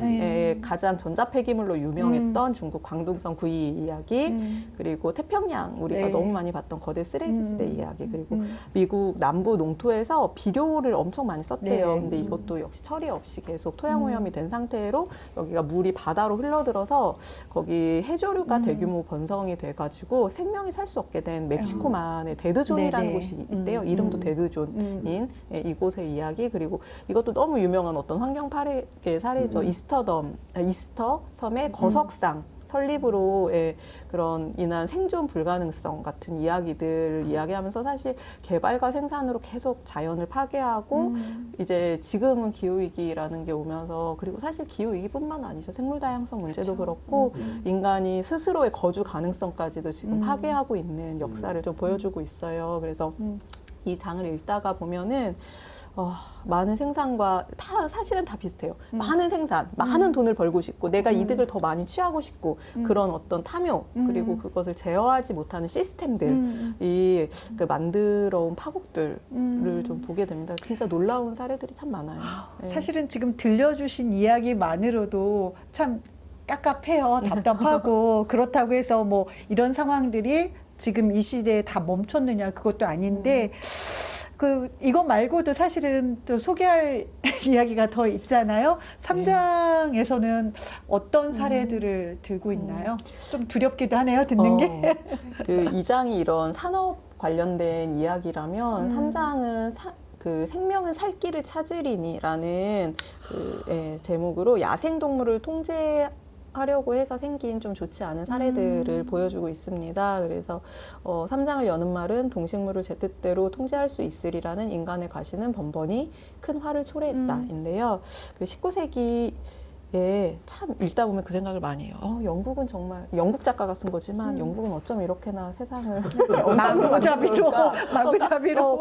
가장 전자폐기물로 유명했던 중국 광둥성 구이 이야기 그리고 태평양 우리가 너무 많이 봤던 거대 쓰레기지대 이야기 그리고 미국 남부 농토에서 비료를 엄청 많이 썼대요. 근데 이것도 역시 처리 없이 계속 토양 오염이 된 상태로 여기가 물이 바다로 흘러들어서 거기 해조류가 대규모 번성이 돼가지고 생명이 살 수 없게 된 멕시코만의 데드존이라는 곳이 있대요. 이름도 데드존인 이곳의 이야기 그리고 이것도 너무 유명한 어떤 환경 파괴 사례죠. 이스터 섬의 거석상 설립으로 그런 인한 생존 불가능성 같은 이야기들 이야기하면서 사실 개발과 생산으로 계속 자연을 파괴하고 이제 지금은 기후위기라는 게 오면서 그리고 사실 기후위기뿐만 아니죠. 생물다양성 문제도 그렇고 인간이 스스로의 거주 가능성까지도 지금 파괴하고 있는 역사를 좀 보여주고 있어요. 그래서 이 장을 읽다가 보면은 많은 생산과 사실은 다 비슷해요. 많은 생산, 많은 돈을 벌고 싶고 내가 이득을 더 많이 취하고 싶고 그런 어떤 탐욕 그리고 그것을 제어하지 못하는 시스템들이 그 만들어온 파국들을 좀 보게 됩니다. 진짜 놀라운 사례들이 참 많아요. 네. 사실은 지금 들려주신 이야기만으로도 참 깝깝해요. 답답하고 그렇다고 해서 뭐 이런 상황들이 지금 이 시대에 다 멈췄느냐 그것도 아닌데 이거 말고도 사실은 또 소개할 이야기가 더 있잖아요. 3장에서는 어떤 사례들을 들고 있나요? 좀 두렵기도 하네요, 듣는 게. 그 2장이 이런 산업 관련된 이야기라면 3장은 그 생명은 살 길을 찾으리니라는 제목으로 야생동물을 통제하려고 해서 생긴 좀 좋지 않은 사례들을 보여주고 있습니다. 그래서 3장을 여는 말은 동식물을 제 뜻대로 통제할 수 있으리라는 인간의 과시는 번번이 큰 화를 초래했다인데요. 그 19세기 참 읽다 보면 그 생각을 많이 해요. 영국은 정말 영국 작가가 쓴 거지만 영국은 어쩜 이렇게나 세상을 마구잡이로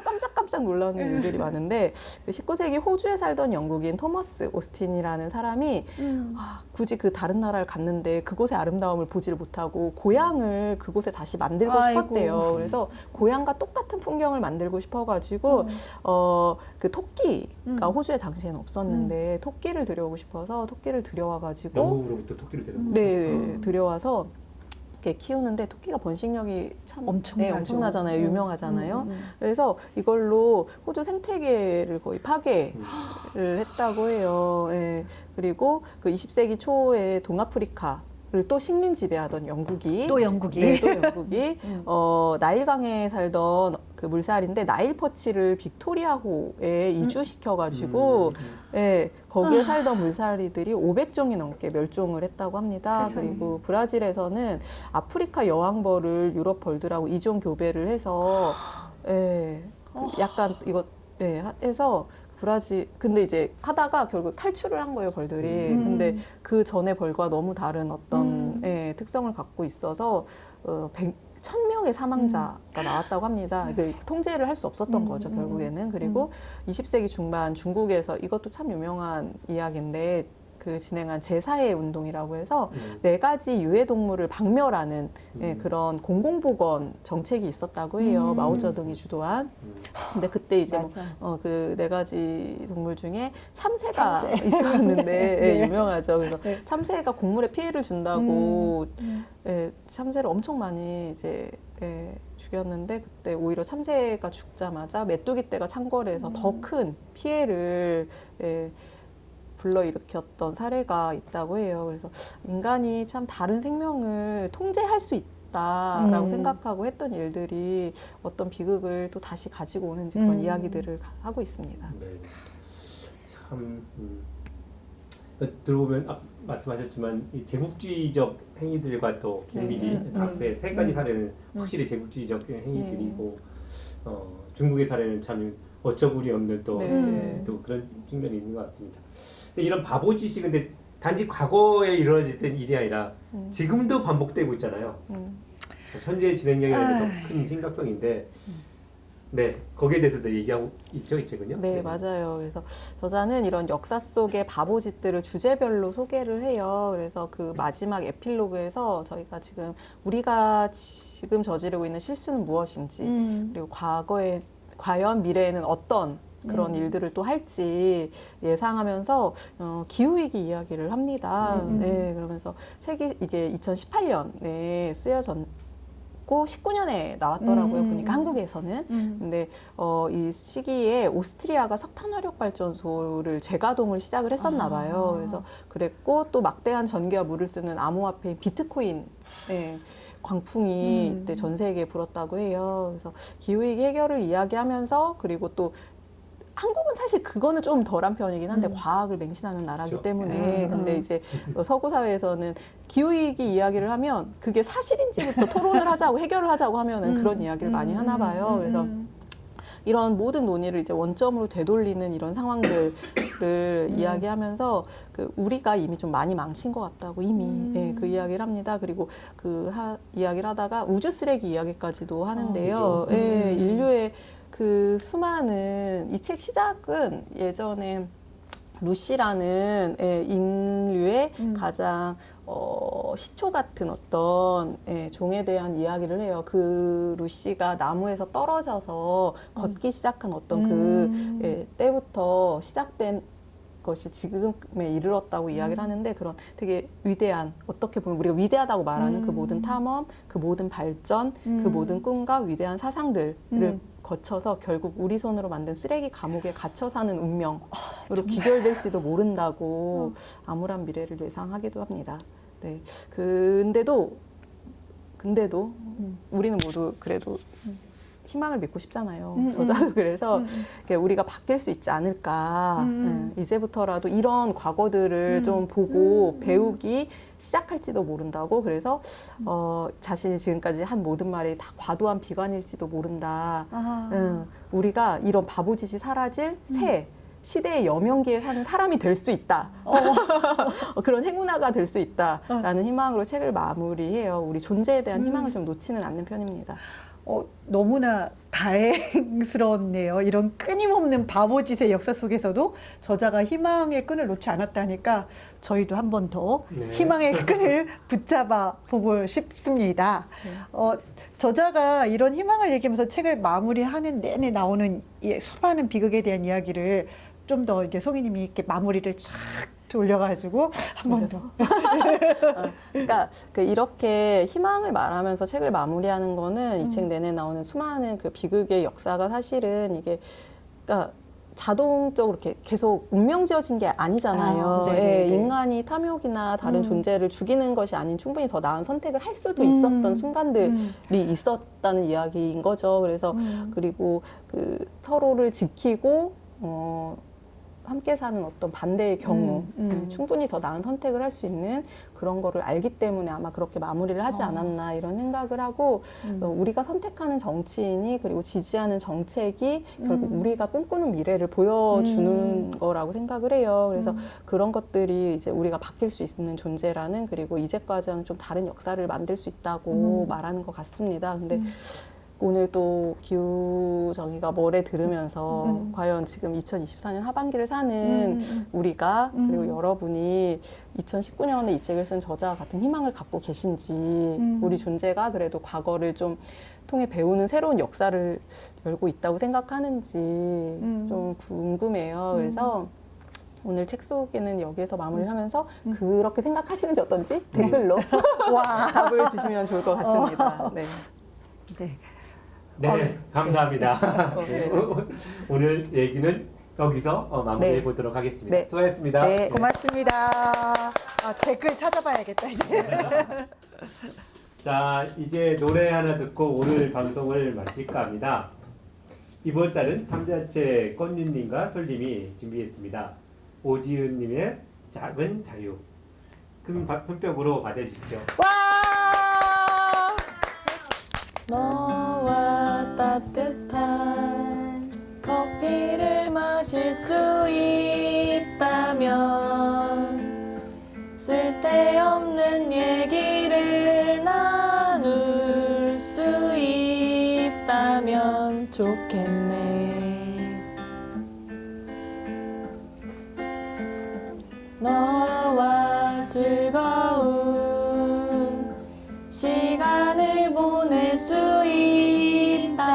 깜짝깜짝 놀라는 일들이 많은데 19세기 호주에 살던 영국인 토머스 오스틴이라는 사람이 굳이 그 다른 나라를 갔는데 그곳의 아름다움을 보지를 못하고 고향을 그곳에 다시 만들고 싶었대요. 그래서 고향과 똑같은 풍경을 만들고 싶어가지고 그 토끼가 호주에 당시에는 없었는데 토끼를 들여오고 싶어서 토끼를 들여와가지고 영국으로부터 토끼를 데려온 네, 들여와서 이렇게 키우는데 토끼가 번식력이 참 엄청나잖아요. 유명하잖아요. 그래서 이걸로 호주 생태계를 거의 파괴를 했다고 해요. 그리고 그 20세기 초에 동아프리카 또 식민 지배하던 영국이 또 영국이 나일강에 살던 그 물살인데 나일 퍼치를 빅토리아호에 이주시켜가지고 거기에 살던 물살이들이 500종이 넘게 멸종을 했다고 합니다. 세상에. 그리고 브라질에서는 아프리카 여왕벌을 유럽 벌들하고 이종 교배를 해서 약간 이거 해서 브라질 근데 이제 하다가 결국 탈출을 한 거예요 벌들이. 근데 그 전에 벌과 너무 다른 어떤 특성을 갖고 있어서 1,000명의 사망자가 나왔다고 합니다. 통제를 할 수 없었던 거죠 결국에는. 그리고 20세기 중반 중국에서 이것도 참 유명한 이야기인데 그 진행한 제4의 운동이라고 해서 4가지 유해동물을 박멸하는 그런 공공보건 정책이 있었다고 해요. 마오쩌둥이 주도한. 근데 그때 이제 그 4가지 동물 중에 참새가 있었는데 유명하죠. 그래서 참새가 곡물에 피해를 준다고 참새를 엄청 많이 이제 죽였는데 그때 오히려 참새가 죽자마자 메뚜기 떼가 창궐해서 더 큰 피해를 불러일으켰던 사례가 있다고 해요. 그래서 인간이 참 다른 생명을 통제할 수 있다라고 생각하고 했던 일들이 어떤 비극을 또 다시 가지고 오는지 그런 이야기들을 하고 있습니다. 네. 참 들어보면 말씀하셨지만 이 제국주의적 행위들과 또 긴밀히 앞에 3가지 사례는 확실히 제국주의적 행위들이고 중국의 사례는 참 어처구니 없는 또 그런 측면이 있는 것 같습니다. 근데 이런 바보짓이 근데 단지 과거에 이루어졌던 일이 아니라 지금도 반복되고 있잖아요. 현재 진행형에 대해서 큰 심각성인데 거기에 대해서도 얘기하고 있죠, 이 책은요? 네, 맞아요. 그래서 저자는 이런 역사 속의 바보짓들을 주제별로 소개를 해요. 그래서 그 마지막 에필로그에서 저희가 우리가 지금 저지르고 있는 실수는 무엇인지 그리고 과연 미래에는 어떤 그런 일들을 또 할지 예상하면서 기후위기 이야기를 합니다. 그러면서 책이 이게 2018년에 쓰여졌고 19년에 나왔더라고요. 보니까 한국에서는. 근데 이 시기에 오스트리아가 석탄 화력 발전소를 재가동을 시작을 했었나 봐요. 그래서 그랬고 또 막대한 전기와 물을 쓰는 암호화폐인 비트코인 광풍이 이때 전 세계에 불었다고 해요. 그래서 기후위기 해결을 이야기하면서 그리고 또 한국은 사실 그거는 좀 덜한 편이긴 한데 과학을 맹신하는 나라기 그렇죠. 때문에 근데 이제 서구 사회에서는 기후위기 이야기를 하면 그게 사실인지부터 토론을 하자고 해결을 하자고 하면은 그런 이야기를 많이 하나 봐요. 그래서 이런 모든 논의를 이제 원점으로 되돌리는 이런 상황들을 이야기하면서 그 우리가 이미 좀 많이 망친 것 같다고 이미 예, 그 이야기를 합니다. 그리고 이야기를 하다가 우주 쓰레기 이야기까지도 하는데요. 예, 인류의 그 수많은 이 책 시작은 예전에 루시라는 예, 인류의 가장 시초 같은 어떤 예, 종에 대한 이야기를 해요. 그 루시가 나무에서 떨어져서 걷기 시작한 어떤 그 예, 때부터 시작된 것이 지금에 이르렀다고 이야기를 하는데 그런 되게 위대한 어떻게 보면 우리가 위대하다고 말하는 그 모든 탐험, 그 모든 발전, 그 모든 꿈과 위대한 사상들을 거쳐서 결국 우리 손으로 만든 쓰레기 감옥에 갇혀 사는 운명으로 귀결될지도 모른다고 암울한 미래를 예상하기도 합니다. 네. 근데도 우리는 모두 그래도 희망을 믿고 싶잖아요. 저자도 그래서 우리가 바뀔 수 있지 않을까. 이제부터라도 이런 과거들을 좀 보고 배우기 시작할지도 모른다고. 그래서 자신이 지금까지 한 모든 말이 다 과도한 비관일지도 모른다. 우리가 이런 바보짓이 사라질 새 시대의 여명기에 사는 사람이 될 수 있다. 그런 행운아가 될 수 있다라는 희망으로 책을 마무리해요. 우리 존재에 대한 희망을 좀 놓지는 않는 편입니다. 너무나 다행스럽네요. 이런 끊임없는 바보짓의 역사 속에서도 저자가 희망의 끈을 놓지 않았다니까 저희도 한 번 더 네. 희망의 끈을 붙잡아 보고 싶습니다. 저자가 이런 희망을 얘기하면서 책을 마무리하는 내내 나오는 이 수많은 비극에 대한 이야기를 좀 더 이렇게 송이님이 이렇게 마무리를 착 돌려가지고 한 번 더. 그러니까 이렇게 희망을 말하면서 책을 마무리하는 거는 이 책 내내 나오는 수많은 그 비극의 역사가 사실은 이게 그러니까 자동적으로 이렇게 계속 운명지어진 게 아니잖아요. 예, 인간이 탐욕이나 다른 존재를 죽이는 것이 아닌 충분히 더 나은 선택을 할 수도 있었던 순간들이 있었다는 이야기인 거죠. 그래서 그리고 그 서로를 지키고 함께 사는 어떤 반대의 경우 충분히 더 나은 선택을 할 수 있는 그런 거를 알기 때문에 아마 그렇게 마무리를 하지 않았나 이런 생각을 하고 우리가 선택하는 정치인이 그리고 지지하는 정책이 결국 우리가 꿈꾸는 미래를 보여주는 거라고 생각을 해요. 그래서 그런 것들이 이제 우리가 바뀔 수 있는 존재라는 그리고 이제까지와는 좀 다른 역사를 만들 수 있다고 말하는 것 같습니다. 근데 오늘 또 기후정의가 뭐래 들으면서 과연 지금 2024년 하반기를 사는 우리가 그리고 여러분이 2019년에 이 책을 쓴 저자와 같은 희망을 갖고 계신지 우리 존재가 그래도 과거를 좀 통해 배우는 새로운 역사를 열고 있다고 생각하는지 좀 궁금해요. 그래서 오늘 책 소개는 여기에서 마무리하면서 그렇게 생각하시는지 어떤지 댓글로 답을 주시면 좋을 것 같습니다. 네. 네. 네, 감사합니다. 네. 오늘 얘기는 여기서 마무리해 네. 보도록 하겠습니다. 네. 수고하셨습니다. 네. 고맙습니다. 댓글 찾아봐야겠다 이제. 자, 이제 노래 하나 듣고 오늘 방송을 마칠까 합니다. 이번 달은 탐자체 꽃님님과 솔님이 준비했습니다. 오지은님의 작은 자유. 큰 손뼉으로 받아주십시오. 와! 너와 따뜻한 커피를 마실 수 있다면 쓸데없는 얘기를 나눌 수 있다면 좋겠네. 너와 즐거운 시간을 보낼 수 있다면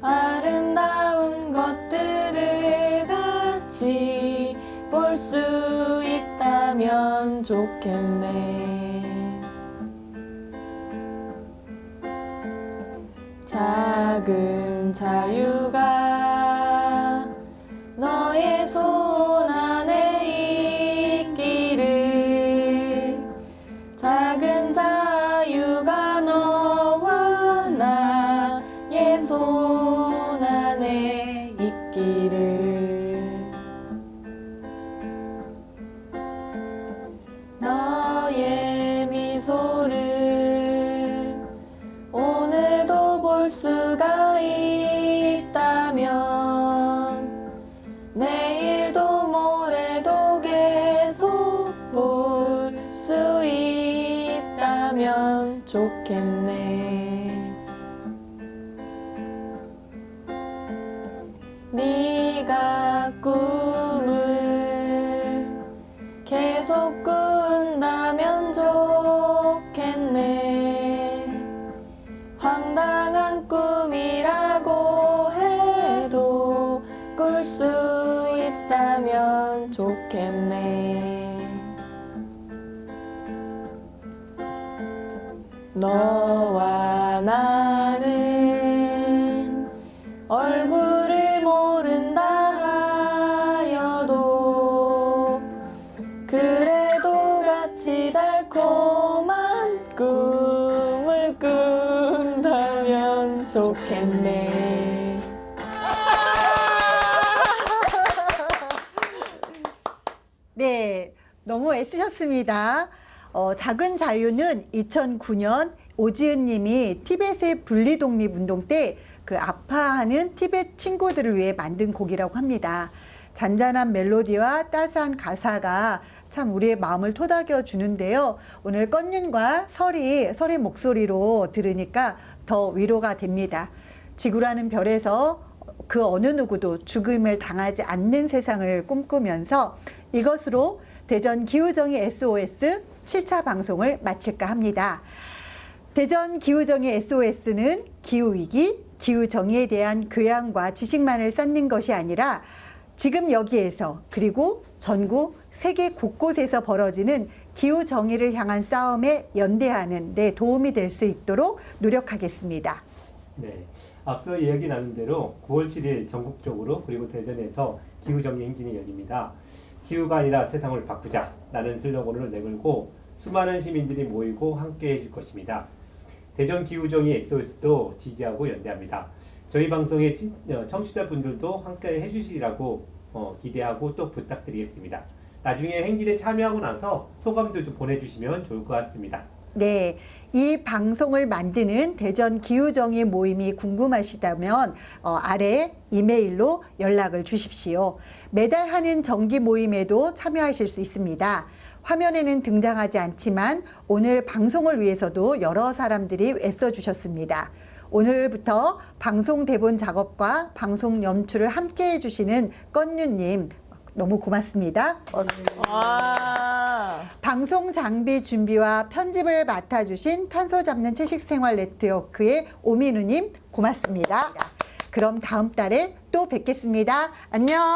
아름다운 것들을 같이 볼 수 있다면 좋겠네. 작은 자유가 너의 손 안에 있기를 작은 자유가 너와 나의 손 안에 좋겠네. 네가 꿈을 계속 꾼다면 좋겠네. 황당한 꿈이라고 해도 꿀 수 있다면 좋겠네. 너와 나는 얼굴을 모른다 하여도 그래도 같이 달콤한 꿈을 꾼다면 좋겠네. 네, 너무 애쓰셨습니다. 작은 자유는 2009년 오지은 님이 티벳의 분리독립운동 때 그 아파하는 티벳 친구들을 위해 만든 곡이라고 합니다. 잔잔한 멜로디와 따스한 가사가 참 우리의 마음을 토닥여 주는데요. 오늘 건윤과 설의 목소리로 들으니까 더 위로가 됩니다. 지구라는 별에서 그 어느 누구도 죽음을 당하지 않는 세상을 꿈꾸면서 이것으로 대전 기후정의 SOS 7차 방송을 마칠까 합니다. 대전 기후정의 SOS는 기후위기, 기후정의에 대한 교양과 지식만을 쌓는 것이 아니라 지금 여기에서 그리고 전국 세계 곳곳에서 벌어지는 기후정의를 향한 싸움에 연대하는 데 도움이 될 수 있도록 노력하겠습니다. 네, 앞서 이야기 나눈 대로 9월 7일 전국적으로 그리고 대전에서 기후정의 행진이 열립니다. 기후가 아니라 세상을 바꾸자라는 슬로건을 내걸고 수많은 시민들이 모이고 함께 해줄 것입니다. 대전 기후정의 SOS도 지지하고 연대합니다. 저희 방송의 청취자분들도 함께 해주시리라고 기대하고 또 부탁드리겠습니다. 나중에 행진에 참여하고 나서 소감도 좀 보내주시면 좋을 것 같습니다. 네, 이 방송을 만드는 대전 기후정의 모임이 궁금하시다면 아래 이메일로 연락을 주십시오. 매달 하는 정기 모임에도 참여하실 수 있습니다. 화면에는 등장하지 않지만 오늘 방송을 위해서도 여러 사람들이 애써주셨습니다. 오늘부터 방송 대본 작업과 방송 연출을 함께 해주시는 건유님 너무 고맙습니다. 와. 방송 장비 준비와 편집을 맡아주신 탄소 잡는 채식생활 네트워크의 오민우님 고맙습니다. 그럼 다음 달에 또 뵙겠습니다. 안녕.